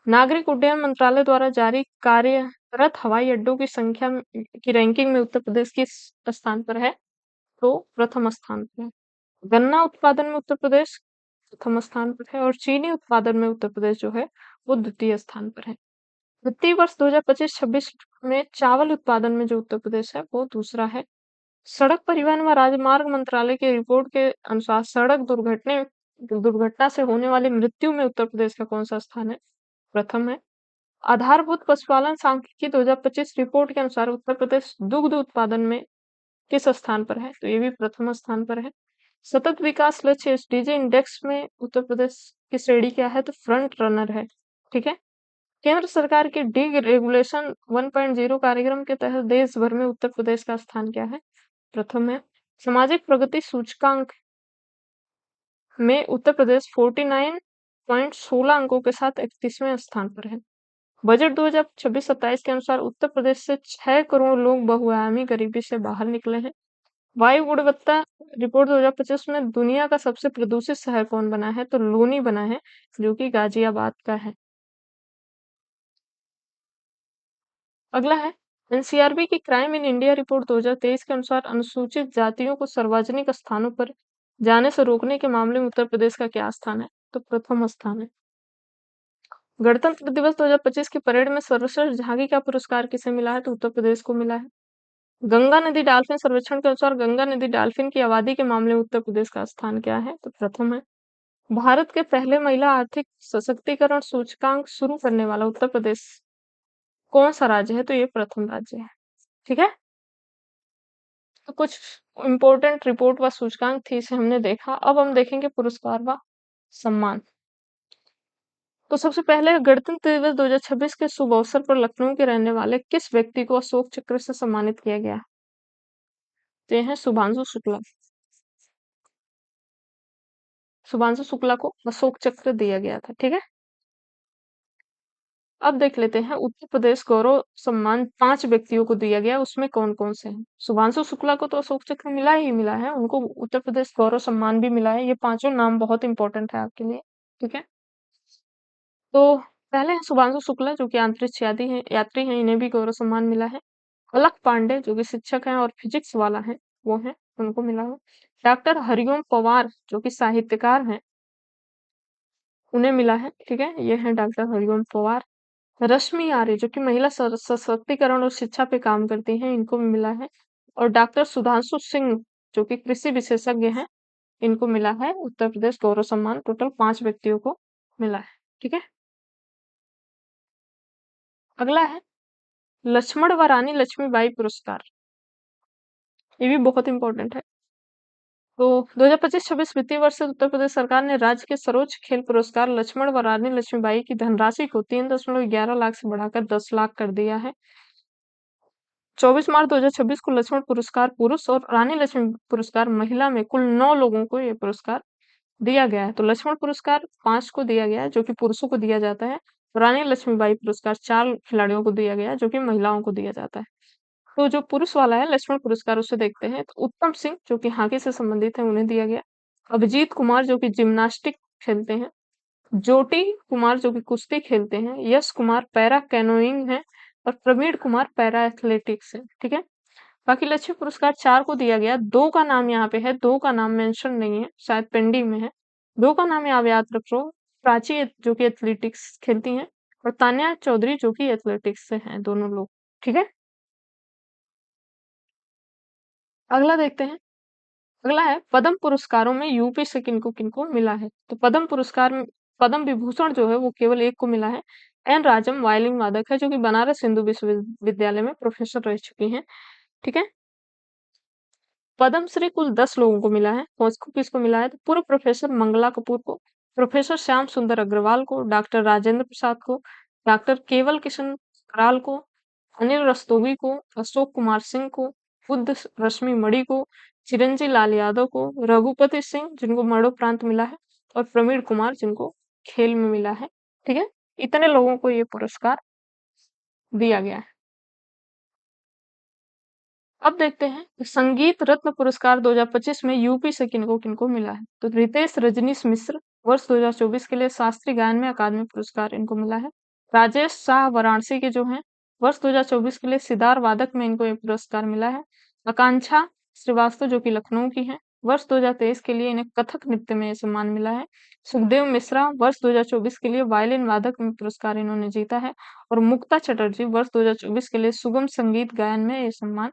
नागरिक उड्डयन मंत्रालय द्वारा जारी कार्यरत हवाई अड्डों की संख्या की रैंकिंग में उत्तर प्रदेश किस स्थान पर है? तो प्रथम स्थान पर है। गन्ना उत्पादन में उत्तर प्रदेश प्रथम स्थान पर है और चीनी उत्पादन में उत्तर प्रदेश जो है वो द्वितीय स्थान पर है। वित्तीय वर्ष 2025-26 में चावल उत्पादन में जो उत्तर प्रदेश है वो दूसरा है। सड़क परिवहन व राजमार्ग मंत्रालय की रिपोर्ट के अनुसार सड़क दुर्घटना से होने वाली मृत्यु में उत्तर प्रदेश का कौन सा स्थान है? प्रथम है। आधारभूत पशुपालन सांख्यिकी 2025 रिपोर्ट के अनुसार उत्तर प्रदेश दुग्ध उत्पादन में किस स्थान पर है? तो ये भी प्रथम स्थान पर है। सतत विकास लक्ष्य एसडीजी इंडेक्स में उत्तर प्रदेश की श्रेणी क्या है? तो फ्रंट रनर है। ठीक है, केंद्र सरकार के डी रेगुलेशन 1.0 कार्यक्रम के तहत देश भर में उत्तर प्रदेश का स्थान क्या है? प्रथम है। सामाजिक प्रगति सूचकांक में उत्तर प्रदेश 49.16 अंकों के साथ 31वें स्थान पर है। बजट 2026-27 के अनुसार उत्तर प्रदेश से 6 करोड़ लोग बहुआयामी गरीबी से बाहर निकले हैं। वायु गुणवत्ता रिपोर्ट 2025 में दुनिया का सबसे प्रदूषित शहर कौन बना है? तो लूनी बना है, जो कि गाजियाबाद का है। अगला है एनसीआरबी की क्राइम इन इंडिया रिपोर्ट 2023 के अनुसार अनुसूचित जातियों को सार्वजनिक स्थानों पर जाने से रोकने के मामले में उत्तर प्रदेश का क्या स्थान है? तो प्रथम स्थान है। गणतंत्र दिवस 2025 की परेड में सर्वश्रेष्ठ झांकी का पुरस्कार किसे मिला है? तो उत्तर प्रदेश को मिला है। गंगा नदी डॉल्फिन सर्वेक्षण के अनुसार गंगा नदी डॉल्फिन की आबादी के मामले में उत्तर प्रदेश का स्थान क्या है? तो प्रथम है। भारत के पहले महिला आर्थिक सशक्तिकरण सूचकांक शुरू करने वाला उत्तर प्रदेश कौन सा राज्य है? तो ये प्रथम राज्य है। ठीक है, तो कुछ इंपॉर्टेंट रिपोर्ट व सूचकांक थी इसे हमने देखा। अब हम देखेंगे पुरस्कार व सम्मान। तो सबसे पहले गणतंत्र दिवस 2026 के शुभ अवसर पर लखनऊ के रहने वाले किस व्यक्ति को अशोक चक्र से सम्मानित किया गया? तो ये है शुभांशु शुक्ला। शुभांशु शुक्ला को अशोक चक्र दिया गया था। ठीक है, अब देख लेते हैं उत्तर प्रदेश गौरव सम्मान 5 व्यक्तियों को दिया गया, उसमें कौन कौन से हैं। शुभांशु शुक्ला को तो अशोक चक्र मिला ही मिला है, उनको उत्तर प्रदेश गौरव सम्मान भी मिला है। ये पांचों नाम बहुत इंपॉर्टेंट है आपके लिए। ठीक है, तो पहले है शुभांशु शुक्ला जो कि अंतरिक्ष यात्री हैं, इन्हें भी गौरव सम्मान मिला है। अलक पांडे जो कि शिक्षक हैं और फिजिक्स वाला है, वो है, उनको मिला है। डॉक्टर हरिओम पवार जो कि साहित्यकार हैं, उन्हें मिला है। ठीक है, ये है डॉक्टर हरिओम पवार। रश्मि आर्य जो कि महिला सशक्तिकरण और शिक्षा पे काम करती हैं, इनको भी मिला है। और डॉक्टर सुधांशु सिंह जो कि कृषि विशेषज्ञ हैं, इनको मिला है उत्तर प्रदेश गौरव सम्मान। टोटल 5 व्यक्तियों को मिला है। ठीक है। अगला है लक्ष्मण व रानी लक्ष्मीबाई पुरस्कार। ये भी बहुत इंपॉर्टेंट है। तो 2025-26 वित्तीय वर्ष से उत्तर प्रदेश सरकार ने राज्य के सर्वोच्च खेल पुरस्कार लक्ष्मण व रानी लक्ष्मीबाई की धनराशि को 3.11 लाख से बढ़ाकर 10 लाख कर दिया है। 24 मार्च 2026 को लक्ष्मण पुरस्कार पुरुष और रानी लक्ष्मी पुरस्कार महिला में कुल 9 लोगों को ये पुरस्कार दिया गया है। तो लक्ष्मण पुरस्कार 5 को दिया गया है जो कि पुरुषों को दिया जाता है। रानी लक्ष्मीबाई पुरस्कार 4 खिलाड़ियों को दिया गया है जो कि महिलाओं को दिया जाता है। तो जो पुरुष वाला है लक्ष्मण पुरस्कार उसे देखते हैं। तो उत्तम सिंह जो कि हॉकी से संबंधित है उन्हें दिया गया। अभिजीत कुमार जो कि जिम्नास्टिक खेलते हैं। ज्योति कुमार जो कि कुश्ती खेलते हैं। यश कुमार पैरा कैनोइंग है। और प्रवीण कुमार पैरा एथलेटिक्स है। ठीक है। बाकी लक्ष्य पुरस्कार 4 को दिया गया। 2 का नाम यहाँ पे है, 2 का नाम मेंशन नहीं है, शायद पेंडिंग में है। 2 का नाम आप याद रख लो। प्राची जो कि एथलेटिक्स खेलती हैं और तान्या चौधरी जो कि एथलेटिक्स से हैं, दोनों लोग। ठीक है। अगला देखते हैं। अगला है पद्म पुरस्कारों में यूपी से किनको किनको मिला है। तो पद्म पुरस्कार में पद्म विभूषण जो है वो केवल एक को मिला है। एन राजम वायलिन वादक है जो कि बनारस हिंदू विश्वविद्यालय में प्रोफेसर रह चुकी हैं। ठीक है। पद्मश्री कुल 10 लोगों को मिला है। किसको किसको मिला है? तो पूर्व प्रोफेसर मंगला कपूर को, प्रोफेसर श्याम सुंदर अग्रवाल को, डॉक्टर राजेंद्र प्रसाद को, डॉक्टर केवल किशन कराल को, अनिल रस्तोगी को, अशोक कुमार सिंह को, बुद्ध रश्मि मणि को, चिरंजी लाल यादव को, रघुपति सिंह जिनको मरणोपरांत मिला है, और प्रवीण कुमार जिनको खेल में मिला है। ठीक है। इतने लोगों को ये पुरस्कार दिया गया है। अब देखते हैं कि संगीत रत्न पुरस्कार 2025 में यूपी से किनको किनको मिला है। तो रितेश रजनीश मिश्र वर्ष 2024 के लिए शास्त्रीय गायन में अकादमी पुरस्कार इनको मिला है। राजेश शाह वाराणसी के जो हैं वर्ष 2024 के लिए सितार वादक में इनको ये पुरस्कार मिला है। आकांक्षा श्रीवास्तव जो कि लखनऊ की है, वर्ष 2023 के लिए इन्हें कथक नृत्य में ये सम्मान मिला है। सुखदेव मिश्रा वर्ष 2024 के लिए वायलिन वादक में पुरस्कार इन्होंने जीता है। और मुक्ता चटर्जी वर्ष 2024 के लिए सुगम संगीत गायन में ये सम्मान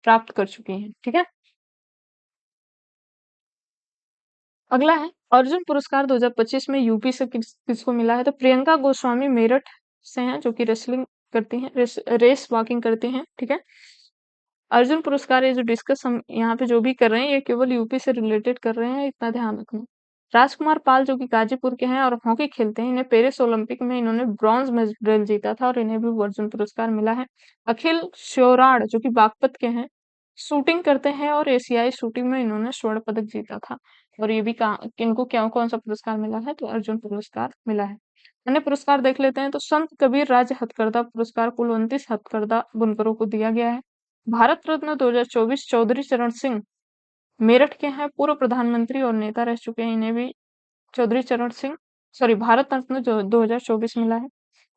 प्राप्त कर चुकी हैं। ठीक है। अगला है अर्जुन पुरस्कार 2025 में यूपी से किसको मिला है। तो प्रियंका गोस्वामी मेरठ से हैं जो कि रेसलिंग करती हैं, रेस वॉकिंग करती हैं। ठीक है। अर्जुन पुरस्कार ये जो डिस्कस हम यहाँ पे जो भी कर रहे हैं ये केवल यूपी से रिलेटेड कर रहे हैं, इतना ध्यान रखना। राजकुमार पाल जो कि गाजीपुर के हैं और हॉकी खेलते हैं, इन्हें पेरिस ओलंपिक में इन्होंने ब्रॉन्ज मेडल जीता था और इन्हें भी अर्जुन पुरस्कार मिला है। अखिल श्योराड़ जो कि बागपत के हैं, शूटिंग करते हैं और एशियाई शूटिंग में इन्होंने स्वर्ण पदक जीता था। और ये भी इनको क्या कौन सा पुरस्कार मिला है? तो अर्जुन पुरस्कार मिला है। अन्य पुरस्कार देख लेते हैं। तो संत कबीर राज्य हथकरघा पुरस्कार कुल 29 हथकरघा बुनकरों को दिया गया है। भारत रत्न 2024 चौधरी चरण सिंह मेरठ के हैं, पूर्व प्रधानमंत्री और नेता रह चुके हैं, इन्हें भी चौधरी चरण सिंह भारत रत्न जो 2024 मिला है।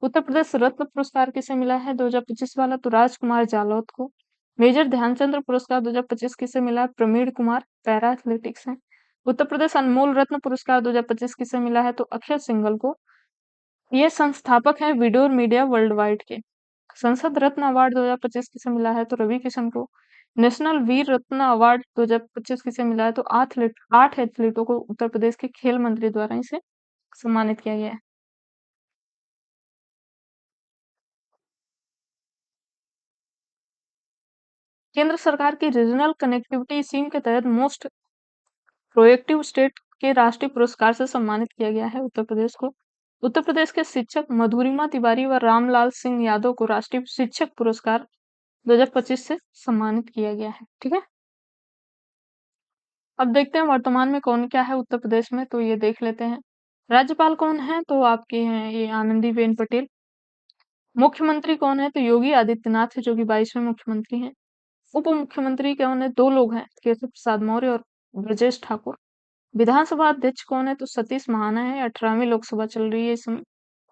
उत्तर प्रदेश रत्न पुरस्कार किसे मिला है 2025 वाला? तो राजकुमार जालौत को। मेजर ध्यानचंद्र पुरस्कार 2025 किसे मिला है? प्रवीण कुमार पैरा एथलेटिक्स है। उत्तर प्रदेश अनमोल रत्न पुरस्कार 2025 किसे मिला है? तो अक्षय सिंघल को। ये संस्थापक हैं विडोर मीडिया वर्ल्ड वाइड के। संसद रत्न अवार्ड 2025 किसे मिला है? तो रवि किशन को। नेशनल वीर रत्न अवार्ड 2025 किसे मिला है? तो 8 एथलीटों को उत्तर प्रदेश के खेल मंत्री द्वारा इसे सम्मानित किया गया है। केंद्र सरकार की रीजनल कनेक्टिविटी स्कीम के तहत मोस्ट प्रोएक्टिव स्टेट के राष्ट्रीय पुरस्कार से सम्मानित किया गया है उत्तर प्रदेश को। उत्तर प्रदेश के शिक्षक मधुरिमा तिवारी व रामलाल सिंह यादव को राष्ट्रीय शिक्षक पुरस्कार 2025 से सम्मानित किया गया है। ठीक है। अब देखते हैं वर्तमान में कौन क्या है उत्तर प्रदेश में, तो ये देख लेते हैं। राज्यपाल कौन है? तो आपके हैं ये आनंदीबेन पटेल। मुख्यमंत्री कौन है? तो योगी आदित्यनाथ है जो कि 22वें मुख्यमंत्री हैं। उप मुख्यमंत्री कौन है? 2 लोग हैं, केशव प्रसाद मौर्य और ब्रजेश ठाकुर। विधानसभा अध्यक्ष कौन है? तो सतीश महाना है, 18वीं लोकसभा चल रही है इस समय।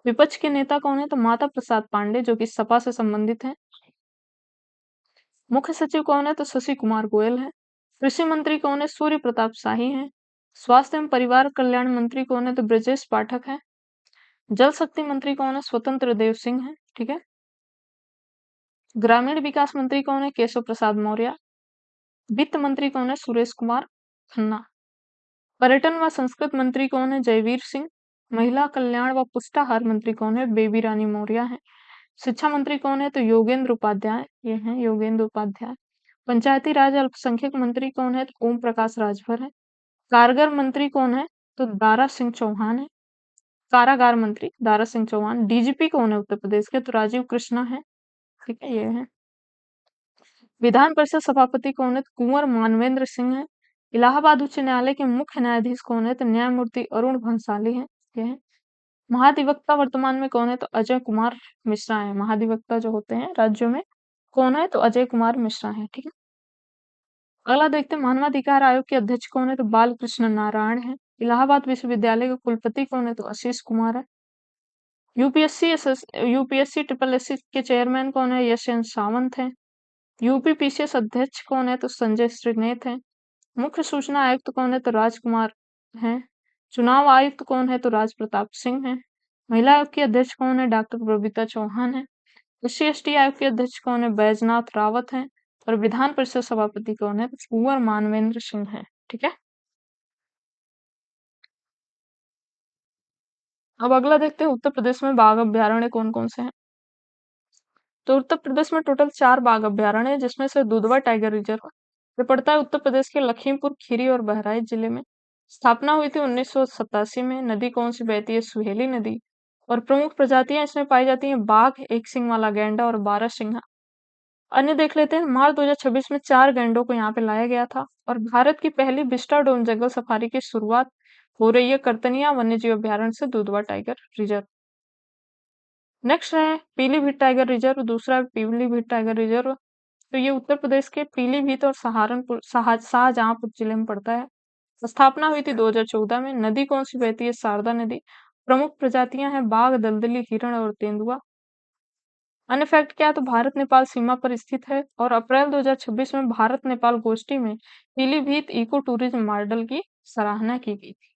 विपक्ष के नेता कौन है? तो माता प्रसाद पांडे जो कि सपा से संबंधित है। मुख्य सचिव कौन है? तो शशि कुमार गोयल है। कृषि मंत्री कौन है? सूर्य प्रताप शाही है। स्वास्थ्य एवं परिवार कल्याण मंत्री कौन है? तो ब्रजेश पाठक है। जल शक्ति मंत्री कौन है? स्वतंत्र देव सिंह है। ठीक है। ग्रामीण विकास मंत्री कौन है? केशव प्रसाद मौर्य। वित्त मंत्री कौन है? सुरेश कुमार खन्ना। पर्यटन व संस्कृत मंत्री कौन है? जयवीर सिंह। महिला कल्याण व पुष्टाहार मंत्री कौन है? बेबी रानी मौर्य है। शिक्षा मंत्री कौन है? तो योगेंद्र उपाध्याय, ये है योगेंद्र उपाध्याय। पंचायती राज अल्पसंख्यक मंत्री कौन है? तो ओम प्रकाश राजभर है। कारगर मंत्री कौन है? तो दारा सिंह चौहान है। कारागार मंत्री दारा सिंह चौहान। डीजीपी कौन है उत्तर प्रदेश के? तो राजीव कृष्णा है। ठीक है, ये है। विधान परिषद सभापति कौन है? तो कुंवर मानवेंद्र सिंह है। इलाहाबाद उच्च न्यायालय के मुख्य न्यायाधीश कौन है? तो न्यायमूर्ति अरुण भंसाली है। ये है। महाधिवक्ता वर्तमान में कौन है? तो अजय कुमार मिश्रा है। महाधिवक्ता जो होते हैं राज्यों में कौन है? तो अजय कुमार मिश्रा है। ठीक है। अगला देखते हैं, मानवाधिकार आयोग के अध्यक्ष कौन है? तो बालकृष्ण नारायण है। इलाहाबाद विश्वविद्यालय के कुलपति कौन है? तो आशीष कुमार है। यूपीएससी ट्रिपल एससी के चेयरमैन कौन है? यशवंत सावंत है। यूपीपीसीएस अध्यक्ष कौन है? तो संजय श्रीनेत है। मुख्य सूचना आयुक्त कौन है? तो राजकुमार है। चुनाव आयुक्त कौन है? तो राज प्रताप सिंह है। महिला आयोग की अध्यक्ष कौन है? डॉक्टर बबीता चौहान है। एससी एसटी आयोग के अध्यक्ष कौन है? बैजनाथ रावत है। और विधान परिषद सभापति कौन है? तो कुंवर मानवेंद्र सिंह है। ठीक है। अब अगला देखते हैं, उत्तर प्रदेश में बाघ अभ्यारण्य कौन कौन से हैं। तो उत्तर प्रदेश में टोटल 4 बाघ अभ्यारण्य है, जिसमें से दुधवा टाइगर रिजर्व ये पड़ता है उत्तर प्रदेश के लखीमपुर खीरी और बहराइच जिले में। स्थापना हुई थी 1987 में। नदी कौन सी बहती है? सुहेली नदी। और प्रमुख प्रजातियां इसमें पाई जाती हैं, बाघ, एक सिंग वाला गैंडा और 12 सिंघा। अन्य देख लेते हैं, मार्च 2026 में 4 गैंडों को यहाँ पे लाया गया था। और भारत की पहली विस्टाडोम जंगल सफारी की शुरुआत हो रही है करतनिया वन्यजीव अभ्यारण्य से दुधवा टाइगर रिजर्व। नेक्स्ट है पीलीभीत टाइगर रिजर्व। दूसरा है पीलीभीत टाइगर रिजर्व। तो ये उत्तर प्रदेश के पीलीभीत और सहारनपुर शाहजहांपुर जिले में पड़ता है। स्थापना हुई थी 2014 में। नदी कौन सी बहती है? शारदा नदी। प्रमुख प्रजातियां हैं बाघ, दलदली, हिरण और तेंदुआ। अन्य फैक्ट क्या है? तो भारत नेपाल सीमा पर स्थित है। और अप्रैल 2026 में भारत नेपाल गोष्ठी में पीलीभीत इको टूरिज्म मॉडल की सराहना की गई थी।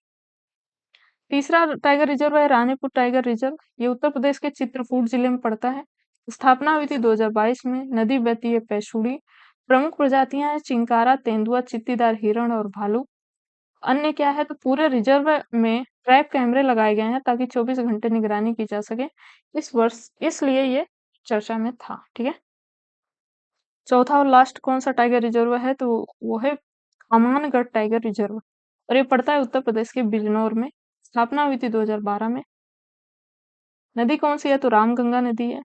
तीसरा टाइगर रिजर्व है रानीपुर टाइगर रिजर्व। ये उत्तर प्रदेश के चित्रकूट जिले में पड़ता है। स्थापना हुई थी 2022 में। नदी बहती है पैसुड़ी। प्रमुख प्रजातियां हैं चिंकारा, तेंदुआ, चित्तीदार हिरण और भालू। अन्य क्या है? तो पूरे रिजर्व में ट्रैप कैमरे लगाए गए हैं ताकि 24 घंटे निगरानी की जा सके। इस वर्ष इसलिए ये चर्चा में था। ठीक है। चौथा और लास्ट कौन सा टाइगर रिजर्व है? तो वो है अमानगढ़ टाइगर रिजर्व। और ये पड़ता है उत्तर प्रदेश के बिजनौर में। स्थापना हुई थी 2012 में। नदी कौन सी है? तो रामगंगा नदी है।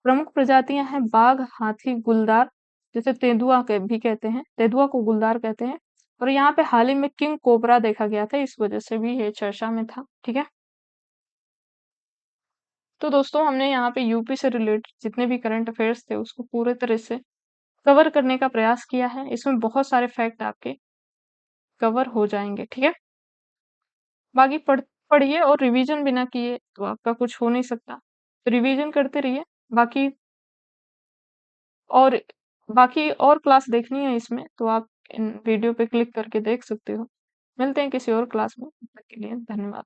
प्रमुख प्रजातियां हैं बाघ, हाथी, गुलदार, जैसे तेंदुआ के भी कहते हैं, तेंदुआ को गुलदार कहते हैं। और यहाँ पे हाल ही में किंग कोबरा देखा गया था, इस वजह से भी ये चर्चा में था। ठीक है। तो दोस्तों, हमने यहाँ पे यूपी से रिलेटेड जितने भी करंट अफेयर्स थे उसको पूरे तरह से कवर करने का प्रयास किया है। इसमें बहुत सारे फैक्ट आपके कवर हो जाएंगे। ठीक है। बाकी पढ़िए और रिवीजन बिना किए तो आपका कुछ हो नहीं सकता। तो रिवीजन करते रहिए। बाकी और बाकी और क्लास देखनी है इसमें तो आप इन वीडियो पे क्लिक करके देख सकते हो। मिलते हैं किसी और क्लास में। तब तक के लिए धन्यवाद।